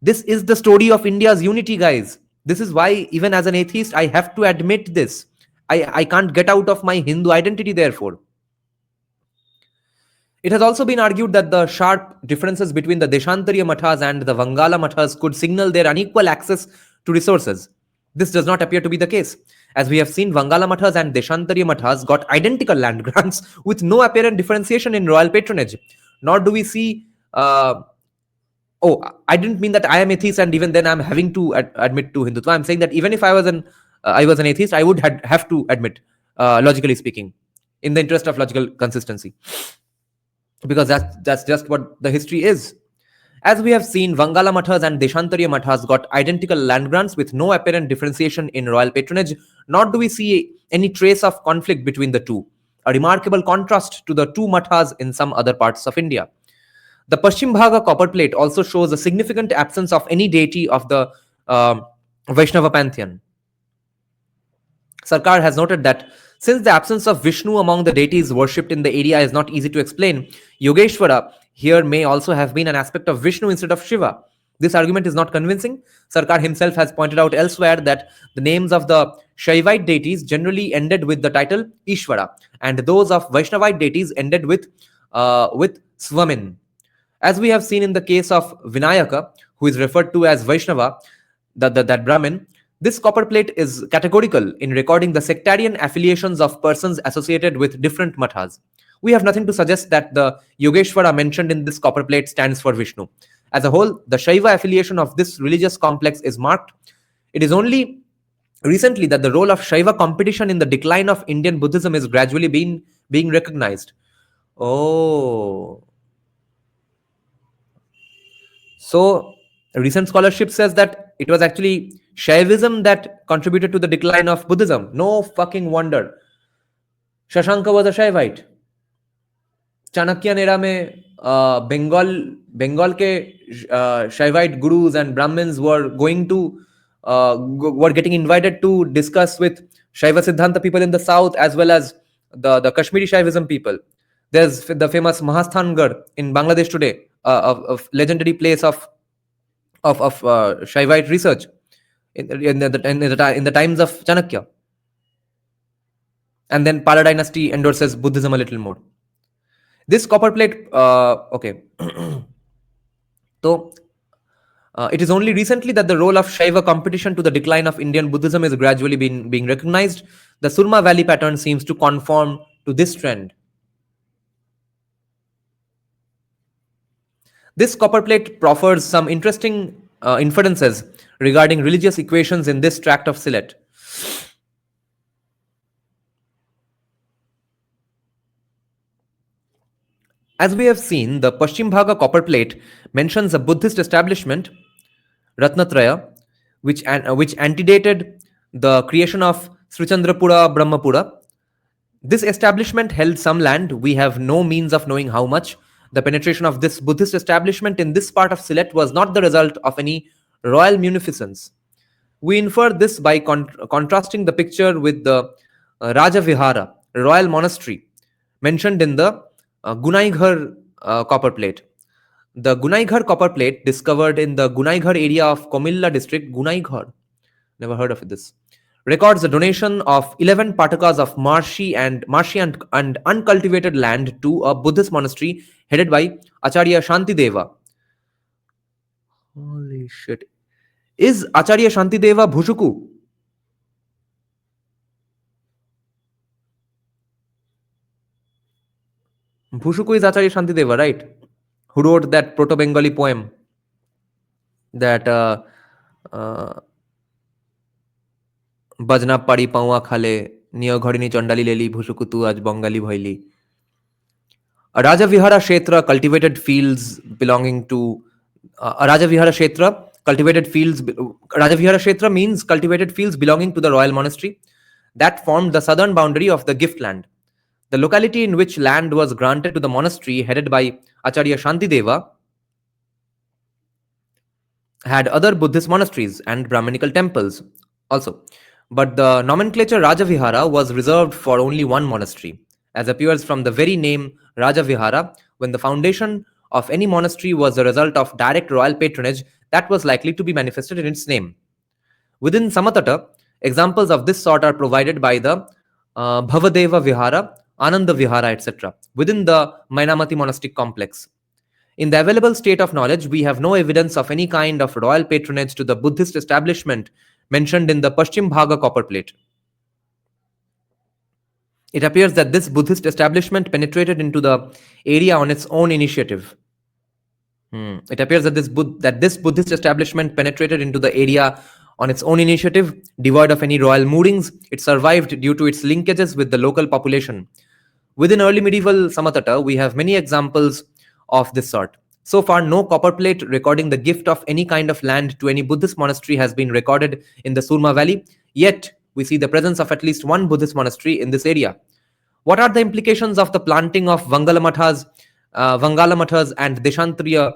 Speaker 2: This is the story of India's unity, guys. This is why, even as an atheist, I have to admit this. I can't get out of my Hindu identity, therefore. It has also been argued that the sharp differences between the Deshantariya mathas and the Vangala mathas could signal their unequal access to resources. This does not appear to be the case. As we have seen, Vangala mathas and Deshantariya mathas got identical land grants with no apparent differentiation in royal patronage. Nor do we see... oh, I didn't mean that I am atheist and even then I'm having to admit to Hindutva. I'm saying that even if I was an atheist, I would have to admit, logically speaking, in the interest of logical consistency. Because that's just what the history is. As we have seen, Vangala mathas and Deshantariya mathas got identical land grants with no apparent differentiation in royal patronage, nor do we see any trace of conflict between the two, a remarkable contrast to the two mathas in some other parts of India. The Paschim Bhaga copper plate also shows a significant absence of any deity of the Vaishnava pantheon. Sarkar has noted that since the absence of Vishnu among the deities worshipped in the area is not easy to explain, Yogeshwara here may also have been an aspect of Vishnu instead of Shiva. This argument is not convincing. Sarkar himself has pointed out elsewhere that the names of the Shaivite deities generally ended with the title Ishvara, and those of Vaishnavite deities ended with Swamin. As we have seen in the case of Vinayaka, who is referred to as Vaishnava, that Brahmin, this copper plate is categorical in recording the sectarian affiliations of persons associated with different mathas. We have nothing to suggest that the Yogeshwara mentioned in this copper plate stands for Vishnu. As a whole, the Shaiva affiliation of this religious complex is marked. It is only recently that the role of Shaiva competition in the decline of Indian Buddhism is gradually being recognized. Oh. So, recent scholarship says that it was actually Shaivism that contributed to the decline of Buddhism. No fucking wonder. Shashanka was a Shaivite. Chanakya era mein Bengal ke Shaivite gurus and Brahmins were were getting invited to discuss with Shaiva Siddhanta people in the south as well as the Kashmiri Shaivism people. There's the famous Mahasthangarh in Bangladesh today, a legendary place of Shaivite research in the times of Chanakya. And then Pala dynasty endorses Buddhism a little more. This copper plate, okay. So, it is only recently that the role of Shaiva competition to the decline of Indian Buddhism is gradually being recognized. The Surma Valley pattern seems to conform to this trend. This copper plate proffers some interesting inferences regarding religious equations in this tract of Sylhet. As we have seen, the Paschim Bhaga copper plate mentions a Buddhist establishment, Ratnatraya, which antedated the creation of Srichandrapura Brahmapura. This establishment held some land. We have no means of knowing how much. The penetration of this Buddhist establishment in this part of Sylhet was not the result of any royal munificence. We infer this by contrasting the picture with the Raja Vihara, royal monastery, mentioned in the Gunaighar copper plate. The Gunaighar copper plate, discovered in the Gunaighar area of Komilla district, Gunaighar, never heard of this, records the donation of 11 patakas of marshy and uncultivated land to a Buddhist monastery headed by Acharya Shantideva. Holy shit. Is Acharya Shantideva Bhushuku? Bhushuku is Acharya Shantideva, right? Who wrote that Proto-Bengali poem that बजना पाड़ी पाउआ खाले neo घड़िनी चंडाली लेली भुसुकु तू आज बंगाली भइली. A Rajavihara Kshetra cultivated fields belonging to a Rajavihara Kshetra cultivated fields. Rajavihara Kshetra means cultivated fields belonging to the royal monastery that formed the southern boundary of the gift land. The locality in which land was granted to the monastery headed by Acharya Shantideva had other Buddhist monasteries and Brahminical temples also. But the nomenclature Rajavihara was reserved for only one monastery, as appears from the very name Rajavihara. When the foundation of any monastery was the result of direct royal patronage, that was likely to be manifested in its name. Within Samatata, examples of this sort are provided by the Bhavadeva Vihara, Ananda Vihara, etc., within the Mainamati monastic complex. In the available state of knowledge, we have no evidence of any kind of royal patronage to the Buddhist establishment mentioned in the Paschim Bhaga copper plate. It appears that this Buddhist establishment penetrated into the area on its own initiative. It appears that this Buddhist establishment penetrated into the area on its own initiative, devoid of any royal moorings. It survived due to its linkages with the local population. Within early medieval Samatata, we have many examples of this sort. So far, no copper plate recording the gift of any kind of land to any Buddhist monastery has been recorded in the Surma Valley. Yet, we see the presence of at least one Buddhist monastery in this area. What are the implications of the planting of Vangalamathas and Deshantriya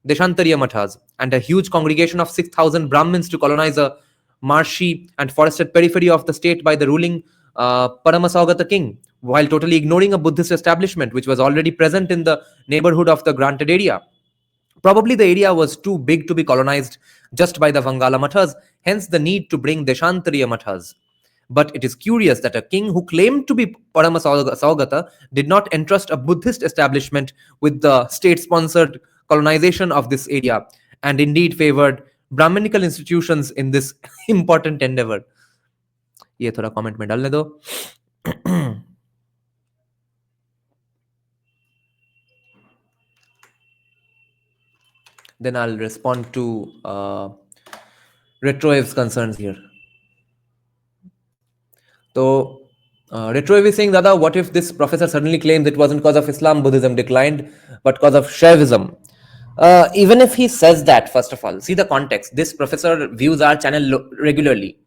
Speaker 2: Mathas, and a huge congregation of 6,000 Brahmins to colonize a marshy and forested periphery of the state by the ruling Paramasaugata king, while totally ignoring a Buddhist establishment which was already present in the neighborhood of the granted area? Probably the area was too big to be colonized just by the Vangala Mathas, hence the need to bring Deshantriya Mathas. But it is curious that a king who claimed to be Paramasaugata did not entrust a Buddhist establishment with the state-sponsored colonization of this area, and indeed favored Brahminical institutions in this important endeavor. ये थोड़ा comment में डालने दो. Then I'll respond to Retroev's concerns here. So, Retroev is saying, Dada, what if this professor suddenly claims it wasn't because of Islam Buddhism declined, but because of Shaivism? Even if he says that, first of all, see the context. This professor views our channel regularly.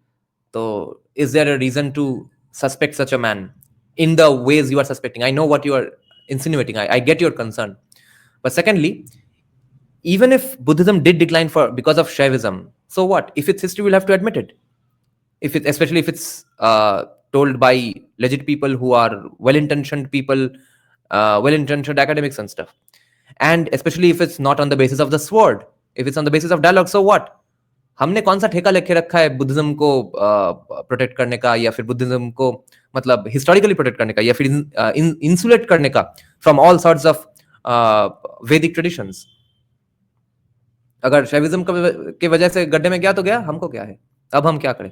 Speaker 2: So, is there a reason to suspect such a man in the ways you are suspecting? I know what you are insinuating. I get your concern. But secondly, even if Buddhism did decline because of Shaivism, so what? If it's history, we'll have to admit it. Especially if it's told by legit people who are well-intentioned people, well-intentioned academics and stuff. And especially if it's not on the basis of the sword, if it's on the basis of dialogue, so what? हमने कौन सा ठेका लेके रखा है Buddhism को protect करने का, या फिर बुद्धिज्म को मतलब हिस्टोरिकली प्रोटेक्ट करने का, या फिर इंसुलेट करने का फ्रॉम ऑल सॉर्ट्स ऑफ वैदिक ट्रेडिशंस? अगर शैविज्म के वजह से गड्ढे में गया तो गया, हमको क्या है, अब हम क्या करें?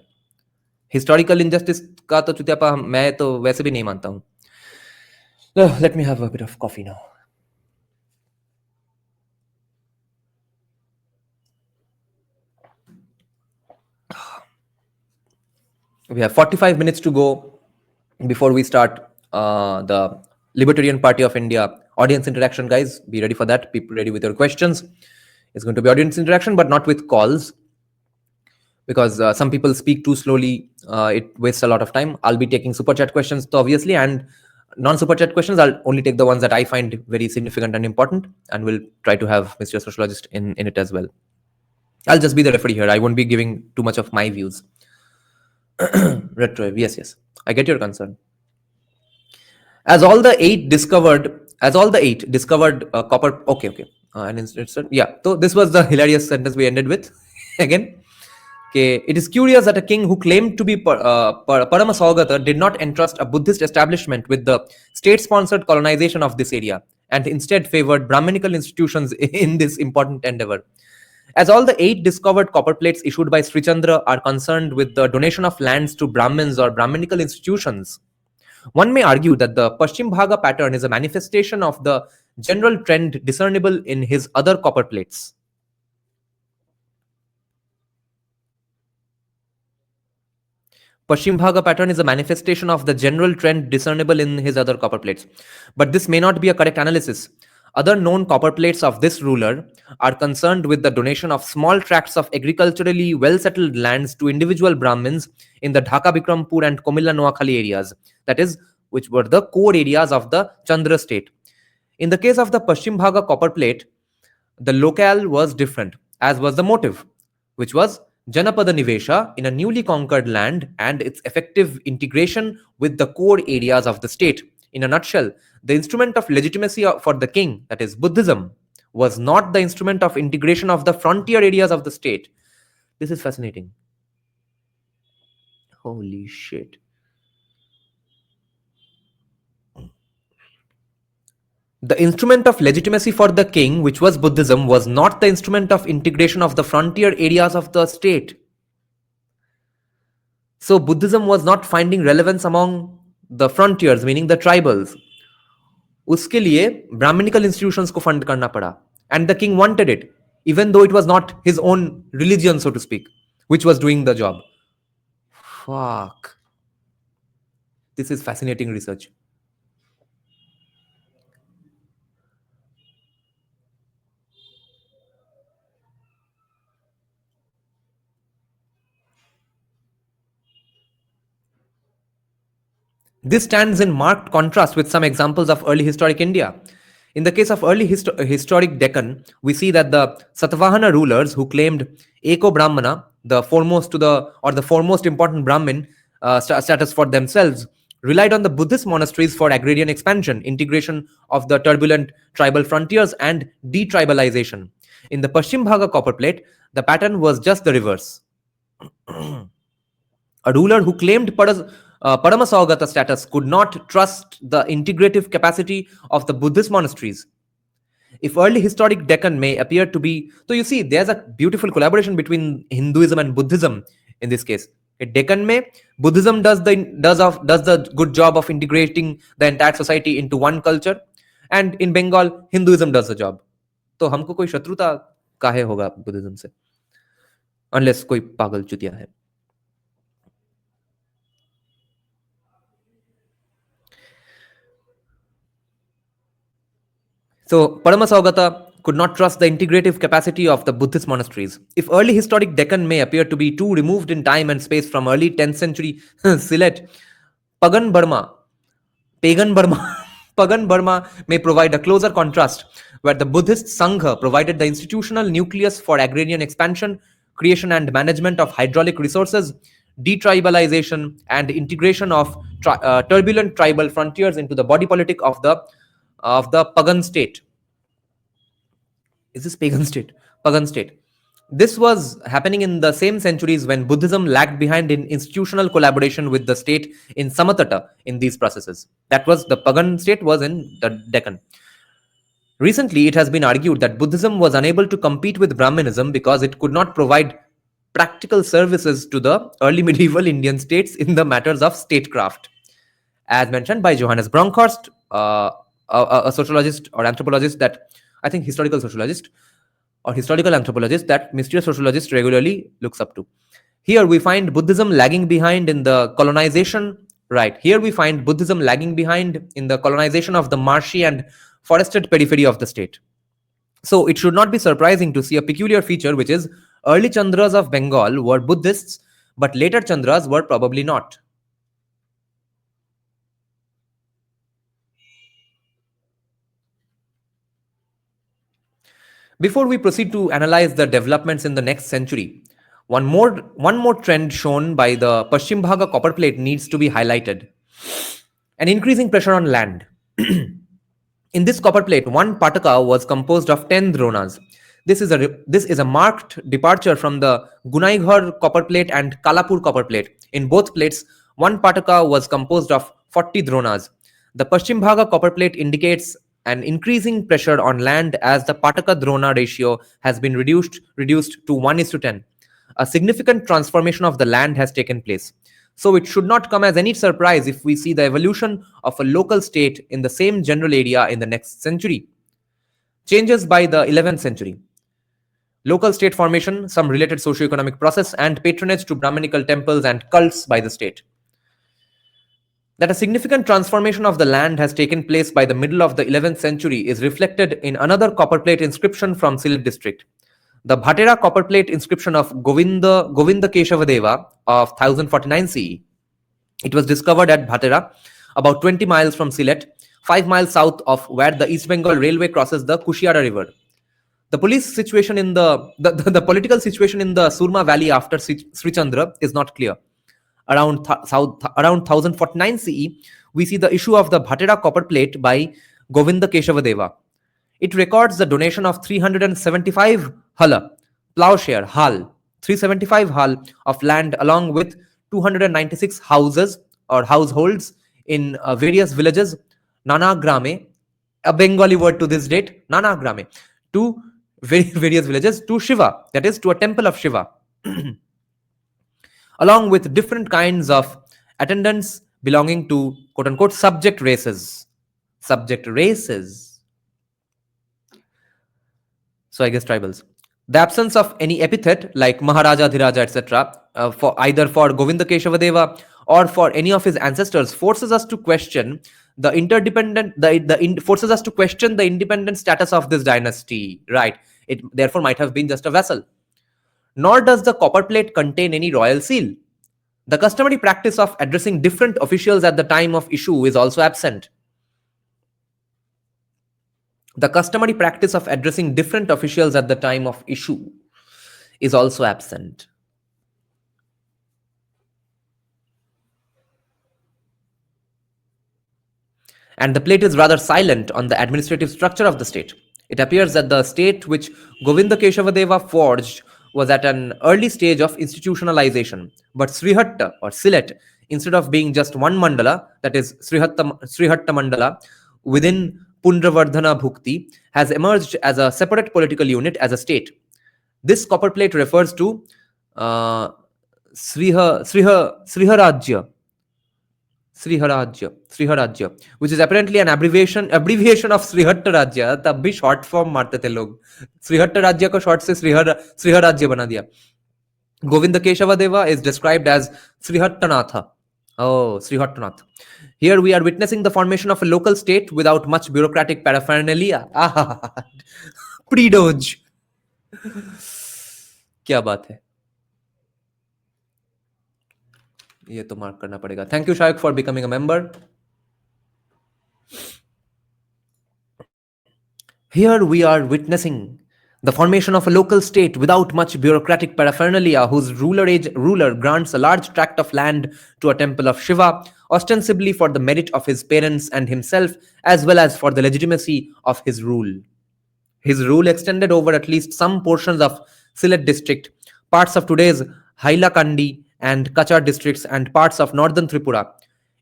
Speaker 2: हिस्टोरिकल इनजस्टिस का तो चुतियापा मैं तो वैसे भी नहीं मानता हूं. Let me have a bit of coffee now. We have 45 minutes to go before we start the Libertarian Party of India audience interaction, guys. Be ready for that. Be ready with your questions. It's going to be audience interaction, but not with calls, because some people speak too slowly. It wastes a lot of time. I'll be taking super chat questions, obviously, and non-super chat questions. I'll only take the ones that I find very significant and important, and we'll try to have Mr. Sociologist in it as well. I'll just be the referee here. I won't be giving too much of my views. Retro, yes, I get your concern. As all the eight discovered copper. Okay. And insert, yeah. So this was the hilarious sentence we ended with. Again, Okay, it is curious that a king who claimed to be Paramasaugata did not entrust a Buddhist establishment with the state-sponsored colonization of this area and instead favored Brahminical institutions in this important endeavor. As all the 8 discovered copper plates issued by Sri Chandra are concerned with the donation of lands to Brahmins or Brahminical institutions, one may argue that the Paschim Bhaga pattern is a manifestation of the general trend discernible in his other copper plates. Paschim Bhaga pattern is a manifestation of the general trend discernible in his other copper plates. But this may not be a correct analysis. Other known copper plates of this ruler are concerned with the donation of small tracts of agriculturally well-settled lands to individual Brahmins in the Dhaka Bikrampur and Komilla Noakhali areas, that is, which were the core areas of the Chandra state. In the case of the Paschim Bhaga copper plate, the locale was different, as was the motive, which was Janapada Nivesha in a newly conquered land and its effective integration with the core areas of the state. In a nutshell, the instrument of legitimacy for the king, that is Buddhism, was not the instrument of integration of the frontier areas of the state. This is fascinating. Holy shit. The instrument of legitimacy for the king, which was Buddhism, was not the instrument of integration of the frontier areas of the state. So Buddhism was not finding relevance among the frontiers, meaning the tribals. उसके लिए Brahminical institutions को fund करना पड़ा. And the king wanted it, even though it was not his own religion, so to speak, which was doing the job. Fuck. This is fascinating research. This stands in marked contrast with some examples of early historic India. In the case of early historic Deccan, we see that the Satavahana rulers who claimed Eko Brahmana, the foremost important Brahmin status for themselves, relied on the Buddhist monasteries for agrarian expansion, integration of the turbulent tribal frontiers, and detribalization. In the Paschim Bhaga copper plate, the pattern was just the reverse. A ruler who claimed Paramasaugata status could not trust the integrative capacity of the Buddhist monasteries. If early historic Deccan may appear to be, so you see, there's a beautiful collaboration between Hinduism and Buddhism in this case. In Deccan में Buddhism does the good job of integrating the entire society into one culture, and in Bengal Hinduism does the job. तो हमको कोई शत्रुता काहे होगा Buddhism से, unless कोई पागल चुतिया है. So Paramasaugata could not trust the integrative capacity of the Buddhist monasteries. If early historic Deccan may appear to be too removed in time and space from early 10th century Sylhet, Pagan Burma may provide a closer contrast, where the Buddhist Sangha provided the institutional nucleus for agrarian expansion, creation and management of hydraulic resources, detribalization, and integration of turbulent tribal frontiers into the body politic of the pagan state. Is this pagan state? Pagan state. This was happening in the same centuries when Buddhism lagged behind in institutional collaboration with the state in Samatata in these processes. That was the pagan state was in the Deccan. Recently, it has been argued that Buddhism was unable to compete with Brahminism because it could not provide practical services to the early medieval Indian states in the matters of statecraft. As mentioned by Johannes Bronkhorst, a sociologist or anthropologist that, I think historical sociologist or historical anthropologist that mysterious sociologist regularly looks up to. Here we find Buddhism lagging behind in the colonization, right? Here we find Buddhism lagging behind in the colonization of the marshy and forested periphery of the state. So it should not be surprising to see a peculiar feature, which is early Chandras of Bengal were Buddhists, but later Chandras were probably not. Before we proceed to analyze the developments in the next century, one more trend shown by the Paschim Bhaga copper plate needs to be highlighted. An increasing pressure on land. In this copper plate, one pataka was composed of 10 dronas. This is a marked departure from the Gunaighar copper plate and Kalapur copper plate. In both plates, one pataka was composed of 40 dronas. The Paschim Bhaga copper plate indicates an increasing pressure on land as the pataka drona ratio has been reduced to 1:10. A significant transformation of the land has taken place. So it should not come as any surprise if we see the evolution of a local state in the same general area in the next century. Changes by the 11th century. Local state formation, some related socio-economic process, and patronage to Brahminical temples and cults by the state. That a significant transformation of the land has taken place by the middle of the 11th century is reflected in another copper plate inscription from Sylhet district. The Bhatera copper plate inscription of Govinda Keshavadeva of 1049 CE. It was discovered at Bhatera, about 20 miles from Sylhet, 5 miles south of where the East Bengal Railway crosses the Kushiara River. The police situation in the political situation in the Surma Valley after Sri Chandra is not clear. Around 1049 CE, we see the issue of the Bhatera copper plate by Govinda Keshavadeva. It records the donation of 375 hala, plowshare, hal, 375 hal of land along with 296 houses or households in various villages, Nana Grame, a Bengali word to this date, Nana Grame, to various villages to Shiva, that is to a temple of Shiva, along with different kinds of attendants belonging to quote unquote subject races. Subject races. So I guess tribals. The absence of any epithet like Maharaja, Dhiraja, etc. For either for Govinda Keshavadeva or for any of his ancestors forces us to question the forces us to question the independent status of this dynasty. Right. It therefore might have been just a vassal. Nor does the copper plate contain any royal seal. The customary practice of addressing different officials at the time of issue is also absent. The customary practice of addressing different officials at the time of issue is also absent. And the plate is rather silent on the administrative structure of the state. It appears that the state which Govinda Keshavadeva forged was at an early stage of institutionalization. But Srihatta or Sylhet, instead of being just one mandala, that is Srihatta Mandala, within Pundravardhana Bhukti, has emerged as a separate political unit as a state. This copper plate refers to Sriharajya, which is apparently an abbreviation of Srihatta Rajya. तब भी short form मारते थे लोग. Srihatta Rajya को short से Sriharajya बना दिया. Govinda Keshavadeva is described as Srihattanatha. Oh, Srihattanath. Here we are witnessing the formation of a local state without much bureaucratic paraphernalia. Pre-Doge. क्या बात है? ये तो मार्क करना पड़ेगा. Thank you, Shaik, for becoming a member. Here we are witnessing the formation of a local state without much bureaucratic paraphernalia, whose ruler grants a large tract of land to a temple of Shiva, ostensibly for the merit of his parents and himself, as well as for the legitimacy of his rule. His rule extended over at least some portions of Sylhet district, parts of today's Hailakandi and Kachar districts, and parts of northern Tripura.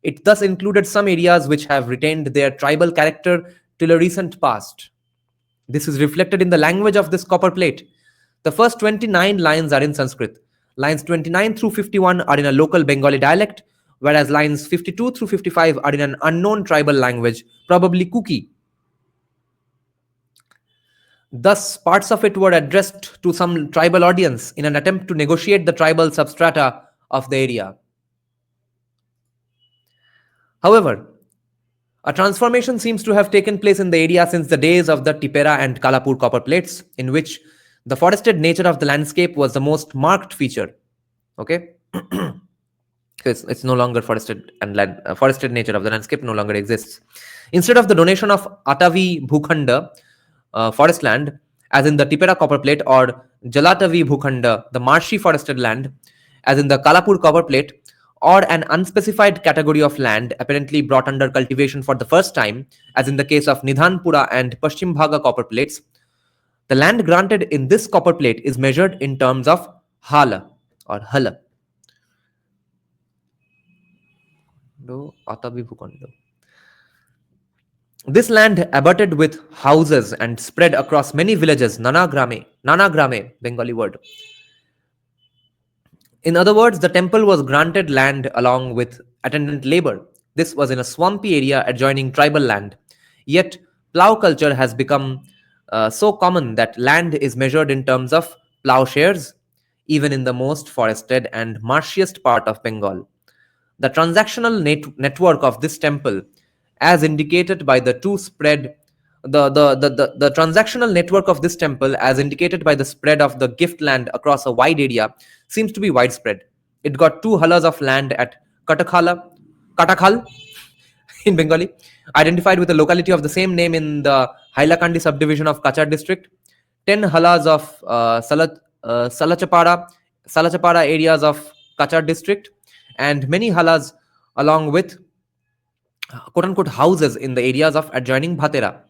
Speaker 2: It thus included some areas which have retained their tribal character till a recent past. This is reflected in the language of this copper plate. The first 29 lines are in Sanskrit. Lines 29 through 51 are in a local Bengali dialect, whereas lines 52 through 55 are in an unknown tribal language, probably Kuki. Thus, parts of it were addressed to some tribal audience in an attempt to negotiate the tribal substrata of the area. However, a transformation seems to have taken place in the area since the days of the Tipera and Kalapur copper plates, in which the forested nature of the landscape was the most marked feature. Okay? It's no longer forested, and forested nature of the landscape no longer exists. Instead of the donation of Atavi Bhukhanda, forest land, as in the Tipera copper plate, or Jalatavi Bhukhanda, the marshy forested land, as in the Kalapur copper plate, or an unspecified category of land apparently brought under cultivation for the first time, as in the case of Nidhanpura and Paschim Bhaga copper plates, The land granted in this copper plate is measured in terms of hala or hala. This land abutted with houses and spread across many villages, nana grame, Bengali word. In other words, the temple was granted land along with attendant labor. This was in a swampy area adjoining tribal land. Yet, plough culture has become so common that land is measured in terms of ploughshares, even in the most forested and marshiest part of Bengal. The transactional network of this temple, as indicated by the two spread, the transactional network of this temple, as indicated by the spread of the gift land across a wide area, seems to be widespread. It got 2 halas of land at Katakhal in Bengali, identified with a locality of the same name in the Hailakandi subdivision of Kachar district, 10 halas of Salachapara areas of Kachar district, and many halas along with quote unquote houses in the areas of adjoining Bhatera.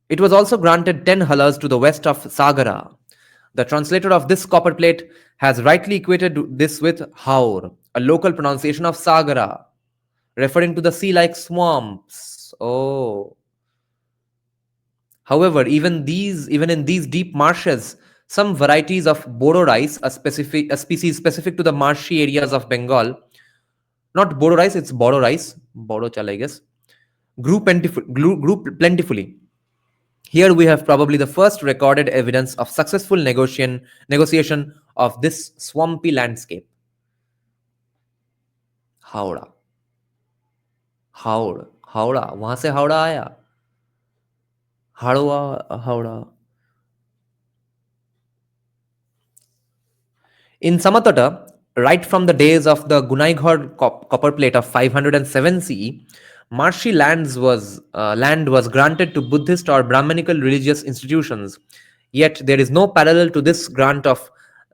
Speaker 2: It was also granted 10 halas to the west of Sagara. The translator of this copper plate has rightly equated this with Haur, a local pronunciation of Sagara, referring to the sea-like swamps. Oh. However, even in these deep marshes, some varieties of Bodo rice, a species specific to the marshy areas of Bengal, not Bodo rice, it's Bodo rice, Bodo chal, I guess, grew plentifully. Here we have probably the first recorded evidence of successful negotiation of this swampy landscape. Howrah Howrah वहां से हावड़ा आया Howrah. In Samatata, right from the days of the Gunaighar copper plate of 507 CE, marshy land was granted to Buddhist or Brahminical religious institutions. Yet there is no parallel to this grant of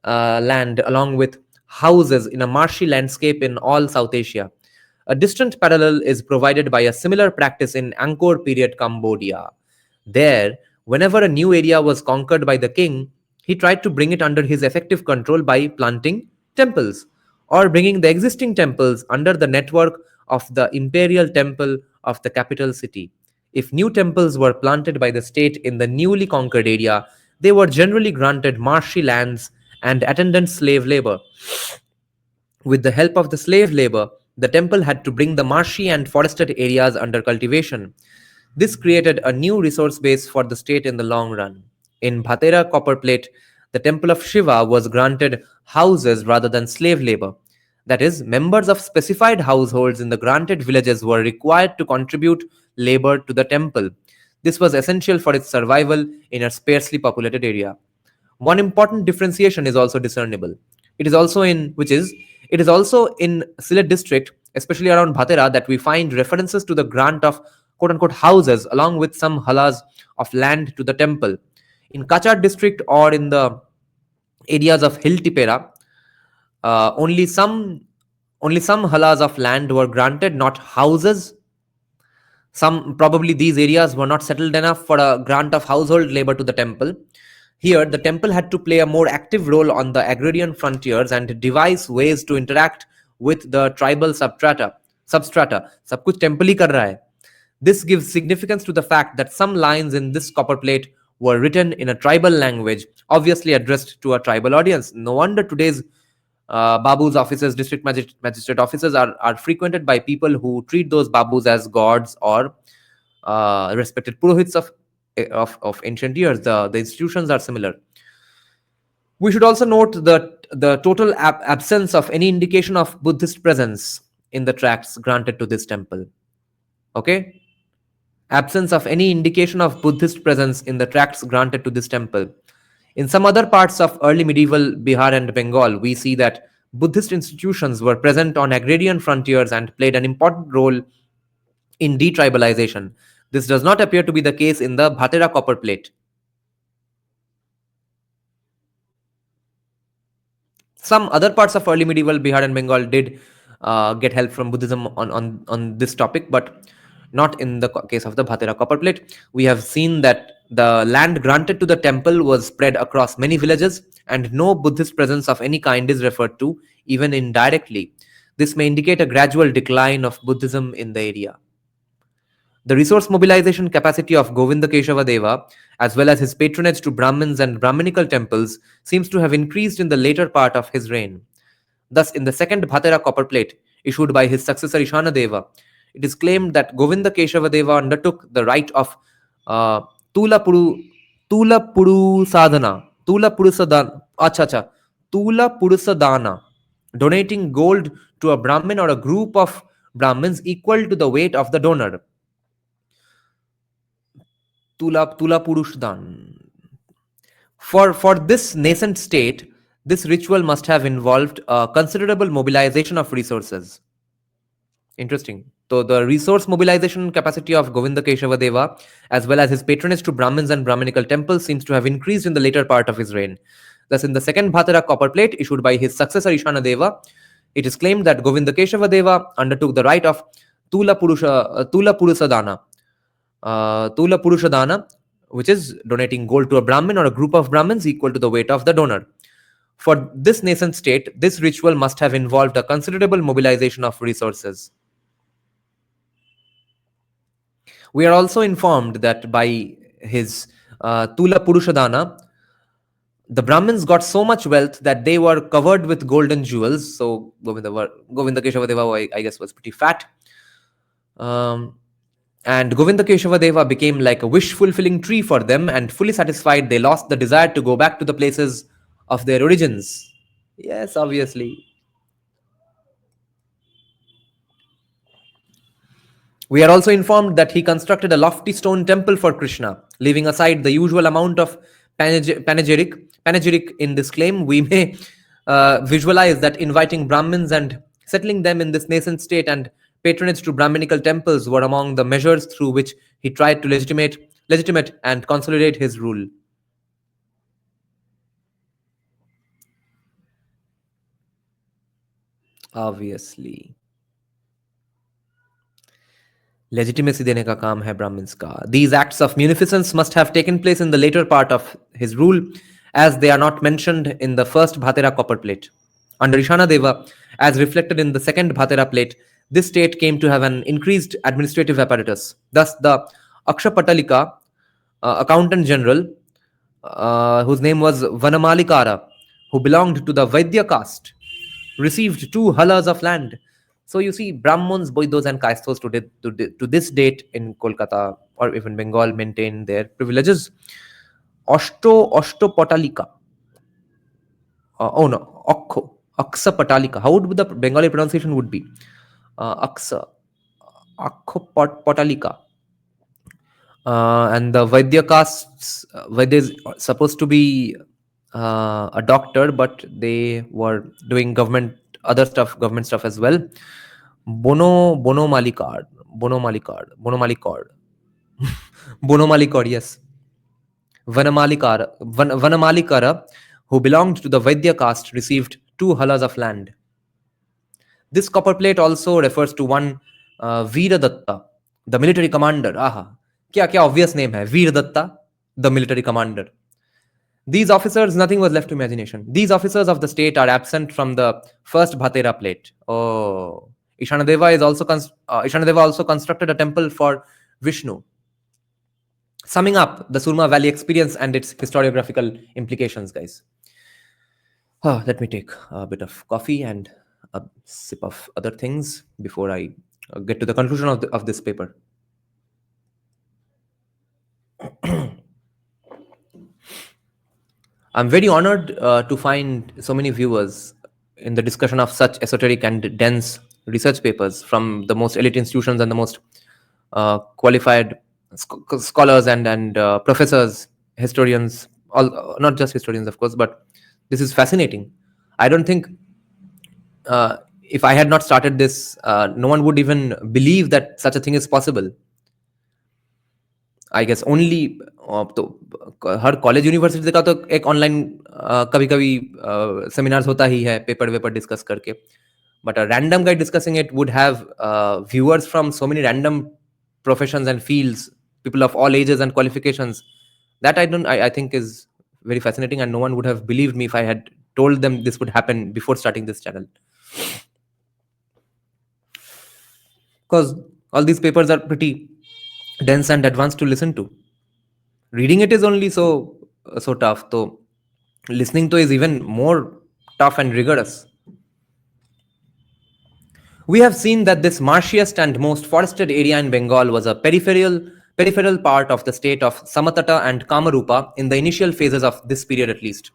Speaker 2: land along with houses in a marshy landscape in all South Asia. A distant parallel is provided by a similar practice in Angkor period Cambodia. There, whenever a new area was conquered by the king, he tried to bring it under his effective control by planting temples or bringing the existing temples under the network of the imperial temple of the capital city. If new temples were planted by the state in the newly conquered area, they were generally granted marshy lands and attendant slave labor. With the help of the slave labor, the temple had to bring the marshy and forested areas under cultivation. This created a new resource base for the state in the long run. In Bhatera copper plate, the temple of Shiva was granted houses rather than slave labor. That is, members of specified households in the granted villages were required to contribute labor to the temple. This was essential for its survival in a sparsely populated area. One important differentiation is also discernible. It is also in Sylhet district, especially around Bhatera, that we find references to the grant of quote unquote houses along with some halas of land to the temple. In Kachar district or in the areas of Hill Tipera, only some halas of land were granted, not houses. Probably these areas were not settled enough for a grant of household labor to the temple. Here, the temple had to play a more active role on the agrarian frontiers and devise ways to interact with the tribal substrata. सब कुछ temple ही कर रहा है. This gives significance to the fact that some lines in this copper plate were written in a tribal language, obviously addressed to a tribal audience. No wonder today's Babu's offices, district magistrate offices are frequented by people who treat those Babus as gods or respected Purohits of ancient years. The institutions are similar. We should also note the total absence of any indication of Buddhist presence in the tracts granted to this temple. Okay? Absence of any indication of Buddhist presence in the tracts granted to this temple. In some other parts of early medieval Bihar and Bengal, we see that Buddhist institutions were present on agrarian frontiers and played an important role in detribalization. This does not appear to be the case in the Bhatera copper plate. Some other parts of early medieval Bihar and Bengal did get help from Buddhism on this topic, but not in the case of the Bhatera copper plate. We have seen that the land granted to the temple was spread across many villages, and no Buddhist presence of any kind is referred to, even indirectly. This may indicate a gradual decline of Buddhism in the area. The resource mobilization capacity of Govinda Keshava Deva, as well as his patronage to Brahmins and Brahminical temples, seems to have increased in the later part of his reign. Thus, in the second Bhatera copper plate, issued by his successor Ishana Deva, it is claimed that Govinda Keshava Deva undertook the rite of uh, Tula Puru Tula Purusadhana, Tula Purusadana, acha, Tula Purusadana, donating gold to a Brahmin or a group of Brahmins equal to the weight of the donor. Tula Purushdan. For this nascent state, this ritual must have involved a considerable mobilization of resources. Interesting. So the resource mobilization capacity of Govinda Keshava Deva, as well as his patronage to Brahmins and Brahminical temples, seems to have increased in the later part of his reign. Thus, in the second Bhatara copper plate issued by his successor Ishana Deva, it is claimed that Govinda Keshava Deva undertook the rite of Tula Purusadana, which is donating gold to a Brahmin or a group of Brahmins equal to the weight of the donor. For this nascent state, this ritual must have involved a considerable mobilization of resources. We are also informed that by his Tula Purushadana, the Brahmins got so much wealth that they were covered with golden jewels. So Govinda Keshava Deva, I guess, was pretty fat. And Govinda Keshava Deva became like a wish-fulfilling tree for them, and fully satisfied, they lost the desire to go back to the places of their origins. Yes, obviously. We are also informed that he constructed a lofty stone temple for Krishna. Leaving aside the usual amount of panegyric in this claim, we may visualize that inviting Brahmins and settling them in this nascent state and patronage to Brahminical temples were among the measures through which he tried to legitimate and consolidate his rule. Obviously. Legitimacy देने का काम है Brahmins का. These acts of munificence must have taken place in the later part of his rule, as they are not mentioned in the first Bhatera copper plate. Under Ishana Deva, as reflected in the second Bhatera plate, this state came to have an increased administrative apparatus. Thus, the Akshapatalika, accountant general, whose name was Vanamalikara, who belonged to the Vaidya caste, received 2 halas of land. So you see, Brahmins, Boidos, and Kaistos to this date in Kolkata or even Bengal maintain their privileges. Oshtopatalika. Aksa Patalika. How would the Bengali pronunciation would be? Aksa. Patalika. And the Vaidya castes, Vaidya is supposed to be a doctor, but they were doing government stuff as well. Bonomalikar, yes. Vanamalikara, who belonged to the Vaidya caste, received 2 halas of land. This copper plate also refers to one Veeradatta, the military commander. Kya obvious name hai? Veeradatta, the military commander. These officers, nothing was left to imagination. These officers of the state are absent from the first Bhatera plate. Oh, Ishana Deva also constructed a temple for Vishnu. Summing up the Surma Valley experience and its historiographical implications, guys. Let me take a bit of coffee and a sip of other things before I get to the conclusion of this paper. I'm very honored to find so many viewers in the discussion of such esoteric and dense research papers from the most elite institutions and the most qualified scholars and professors, historians, not just historians, of course, but this is fascinating. I don't think if I had not started this, no one would even believe that such a thing is possible. I guess only तो हर college university का तो एक online कभी कभी seminars होता ही है paper vapour discuss करके but a random guide discussing it would have viewers from so many random professions and fields, people of all ages and qualifications. That I think is very fascinating, and no one would have believed me if I had told them this would happen before starting this channel. Because all these papers are pretty dense and advanced to listen to. Reading it is only so tough, though listening to is even more tough and rigorous. We have seen that this marshiest and most forested area in Bengal was a peripheral part of the state of Samatata and Kamarupa in the initial phases of this period at least.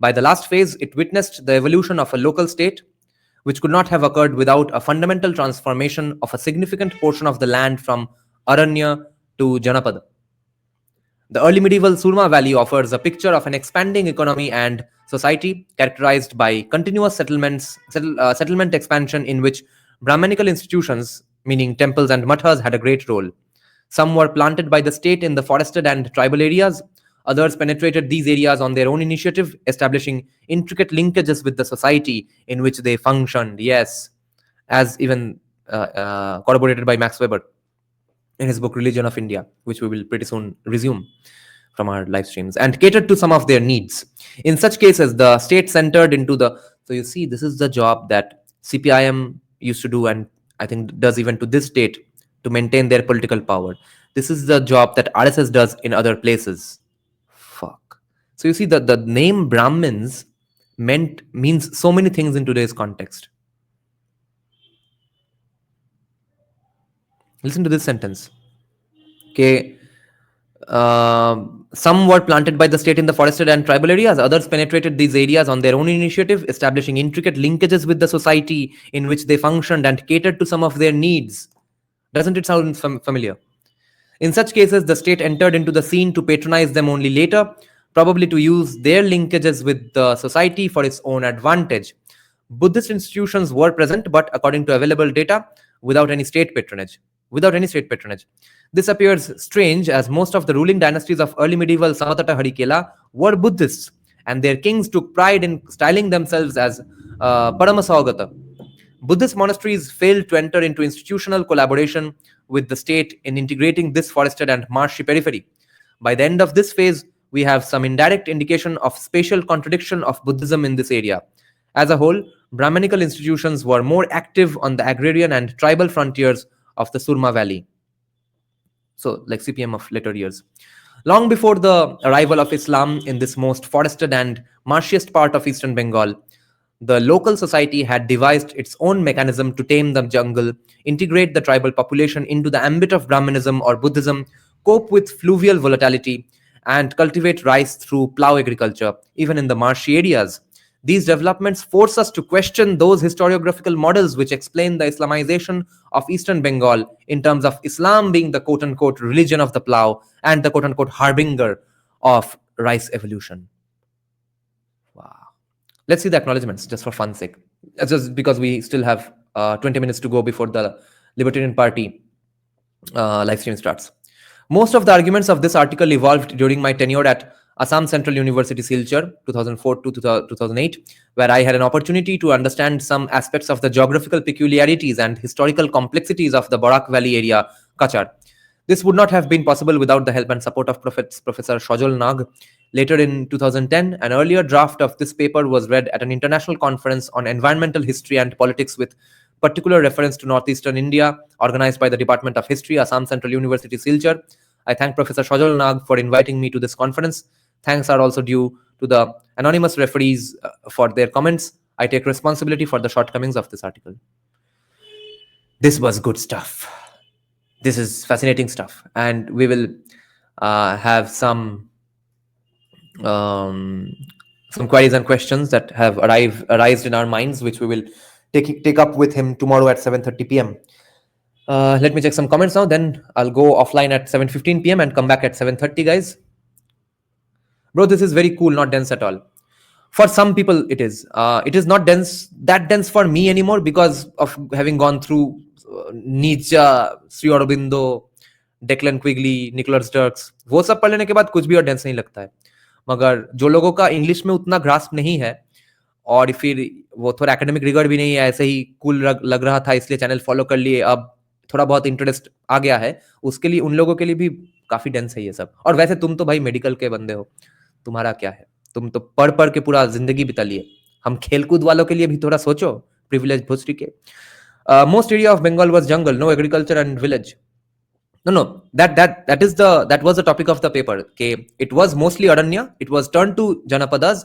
Speaker 2: By the last phase, it witnessed the evolution of a local state, which could not have occurred without a fundamental transformation of a significant portion of the land from Aranya to Janapada. The early medieval Surma Valley offers a picture of an expanding economy and society characterized by continuous settlement expansion in which Brahmanical institutions, meaning temples and mathas, had a great role. Some were planted by the state in the forested and tribal areas. Others penetrated these areas on their own initiative, establishing intricate linkages with the society in which they functioned. Yes, as even corroborated by Max Weber in his book Religion of India, which we will pretty soon resume from our live streams, and catered to some of their needs. In such cases, the state centered into the. So you see, this is the job that CPIM used to do, and I think does even to this date, to maintain their political power. This is the job that RSS does in other places. Fuck. So you see that the name Brahmins means so many things in today's context. Listen to this sentence. Okay. Some were planted by the state in the forested and tribal areas. Others penetrated these areas on their own initiative, establishing intricate linkages with the society in which they functioned and catered to some of their needs. Doesn't it sound familiar? In such cases, the state entered into the scene to patronize them only later, probably to use their linkages with the society for its own advantage. Buddhist institutions were present, but according to available data, without any state patronage. This appears strange, as most of the ruling dynasties of early medieval Samatata Harikela were Buddhists, and their kings took pride in styling themselves as Paramasaugata. Buddhist monasteries failed to enter into institutional collaboration with the state in integrating this forested and marshy periphery. By the end of this phase, we have some indirect indication of spatial contradiction of Buddhism in this area. As a whole, Brahmanical institutions were more active on the agrarian and tribal frontiers of the Surma Valley. So, like CPM of later years. Long before the arrival of Islam in this most forested and marshiest part of eastern Bengal, the local society had devised its own mechanism to tame the jungle, integrate the tribal population into the ambit of Brahminism or Buddhism, cope with fluvial volatility, and cultivate rice through plough agriculture, even in the marshy areas. These developments force us to question those historiographical models which explain the Islamization of eastern Bengal in terms of Islam being the quote-unquote religion of the plough and the quote-unquote harbinger of rice evolution. Wow. Let's see the acknowledgements just for fun's sake. Just because we still have 20 minutes to go before the Libertarian Party live stream starts. Most of the arguments of this article evolved during my tenure at Assam Central University, Silchar, 2004 to 2008, where I had an opportunity to understand some aspects of the geographical peculiarities and historical complexities of the Barak Valley area, Kachar. This would not have been possible without the help and support of Professor Shojol Nag. Later in 2010, an earlier draft of this paper was read at an international conference on environmental history and politics with particular reference to northeastern India, organized by the Department of History, Assam Central University, Silchar. I thank Professor Shojol Nag for inviting me to this conference. Thanks are also due to the anonymous referees for their comments. I take responsibility for the shortcomings of this article. This was good stuff. This is fascinating stuff. And we will have some queries and questions that have arisen in our minds, which we will take up with him tomorrow at 7:30 p.m. Let me check some comments now. Then I'll go offline at 7:15 p.m. and come back at 7:30, guys. Bro, this is very cool, not dense at all. For some people, it is. It is not that dense for me anymore because of having gone through Nietzsche, Sri Aurobindo, Declan Quigley, Nicholas Dirks. वो सब पढ़ लेने के बाद कुछ भी और dense नहीं लगता है. मगर जो लोगों का इंग्लिश में उतना ग्रास्प नहीं है और फिर वो थोड़ा एकेडमिक रिगर्ड भी नहीं है, ऐसे ही कूल लग रहा था इसलिए चैनल फॉलो कर लिए, अब थोड़ा बहुत इंटरेस्ट आ गया है, उसके लिए, उन लोगों के लिए भी काफी डेंस है ये सब। और वैसे तुम तो भाई मेडिकल के बंदे हो, तुम्हारा क्या है, तुम तो पढ़ पढ़ के पूरा जिंदगी बिता लिए। हम खेलकूद वालों के लिए भी थोड़ा सोचो, प्रिविलेज भोसरी के। Most area of Bengal was jungle, no agriculture and village. No, that was the topic of the paper. Okay, it was mostly Aranya. It was turned to Janapadas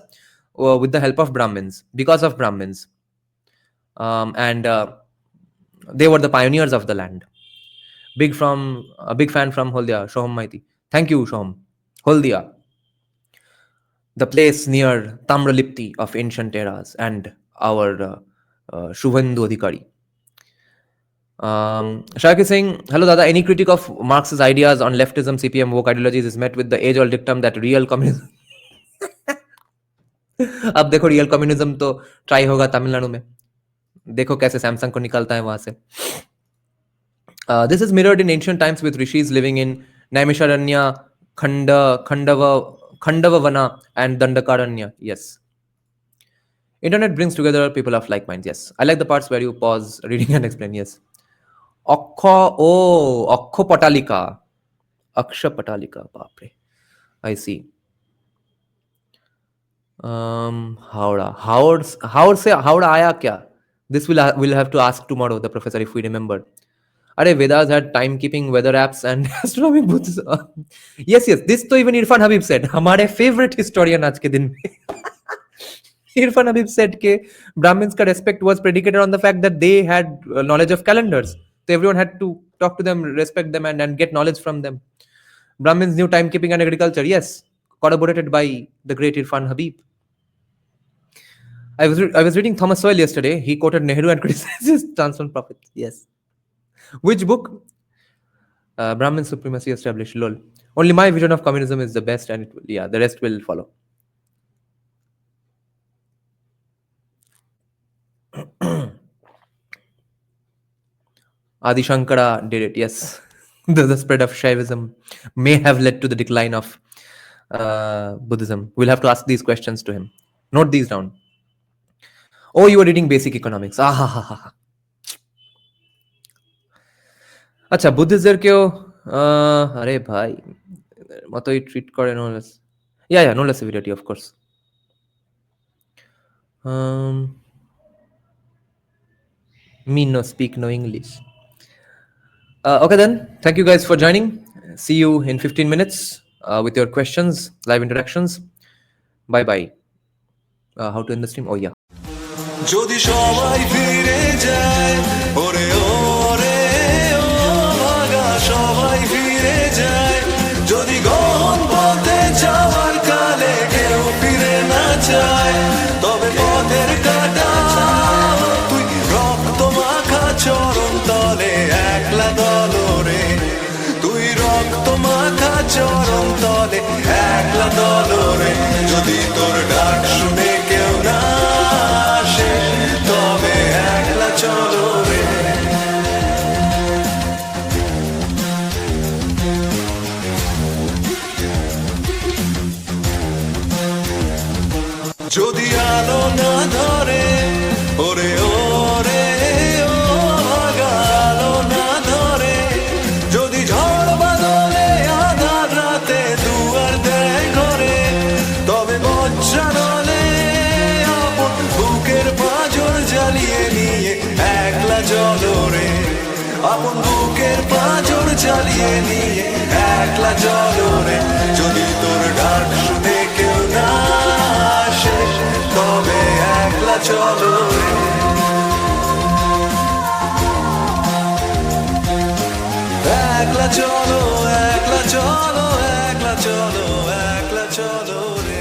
Speaker 2: with the help of Brahmins, because of Brahmins, and they were the pioneers of the land. A big fan from Holdia, Shoham Maiti. Thank you, Shoham. Holdia, the place near Tamralipti of ancient eras, and our Shubhendu Adhikari. Shak is saying, hello Dada, any critic of Marx's ideas on leftism, CPM, woke ideologies is met with the age-old dictum that real communism. अब देखो real communism तो try होगा तमिलनाडु में, देखो कैसे Samsung को निकालता है वहां से. This is mirrored in ancient times with rishis living in Naimisharanya, Khandavavana and Dandakaranya. Yes. Internet brings together people of like minds. Yes. I like the parts where you pause reading and explain. Yes. Okkho Patalika. Aksha Patalika. Baapre. I see. Howrah Aya kya? This we'll have to ask tomorrow the professor if we remember. Are Vedas had timekeeping, weather apps, and astronomic booths. Yes. This to even Irfan Habib said. Hamare favorite historian aaj ke din mein. Irfan Habib said that Brahmins' respect was predicated on the fact that they had knowledge of calendars. So everyone had to talk to them, respect them, and get knowledge from them. Brahmins knew timekeeping and agriculture. Yes, corroborated by the great Irfan Habib. I was reading Thomas Sowell yesterday. He quoted Nehru and criticized his stance on profit. Yes. Which book? Brahmin supremacy established. Lol. Only my vision of communism is the best, and the rest will follow. Adi Shankara did it. Yes. The spread of Shaivism may have led to the decline of Buddhism. We'll have to ask these questions to him. Note these down. Oh, you are reading basic economics. अच्छा Buddhism क्यों अरे भाई मतोई treat करे no less. Yeah, no less severity, of course. Me no speak no English. Okay then, thank you guys for joining. See you in 15 minutes with your questions, live interactions. Bye bye. How to end the stream? Oh yeah.
Speaker 1: যদি সবাই ফিরে যায় ওরে ওরে ও ভাগা সবাই ফিরে যায় যদি গহন পথে যাওয়ার কালে কেউ ফিরে না যায় তবে পথের কাটা তুই রক্ত মাখা চরণ তলে একলা দলরে তুই রক্ত মাখা চরণ তলে একলা দলরে যদি তোর ডাক শুনে কেউ না তবে একলা চলো রে যদি আলো না ধরে ওরে ওরে ও ভাগা আলো না ধরে যদি ঝড় বাদলে আধার রাতে দুয়ার দেয় ঘরে তবে বজ্রানলে আপন বুকের পাঁজর জ্বালিয়ে নিয়ে একলা চলো রে আপন বুকের পাঁজর জ্বালিয়ে নিয়ে একলা চলো রে যদি তোর ডাক শুনে কেউ না আসে তবে একলা চলো রে একলা চলো একলা চলো একলা চলো একলা চলো রে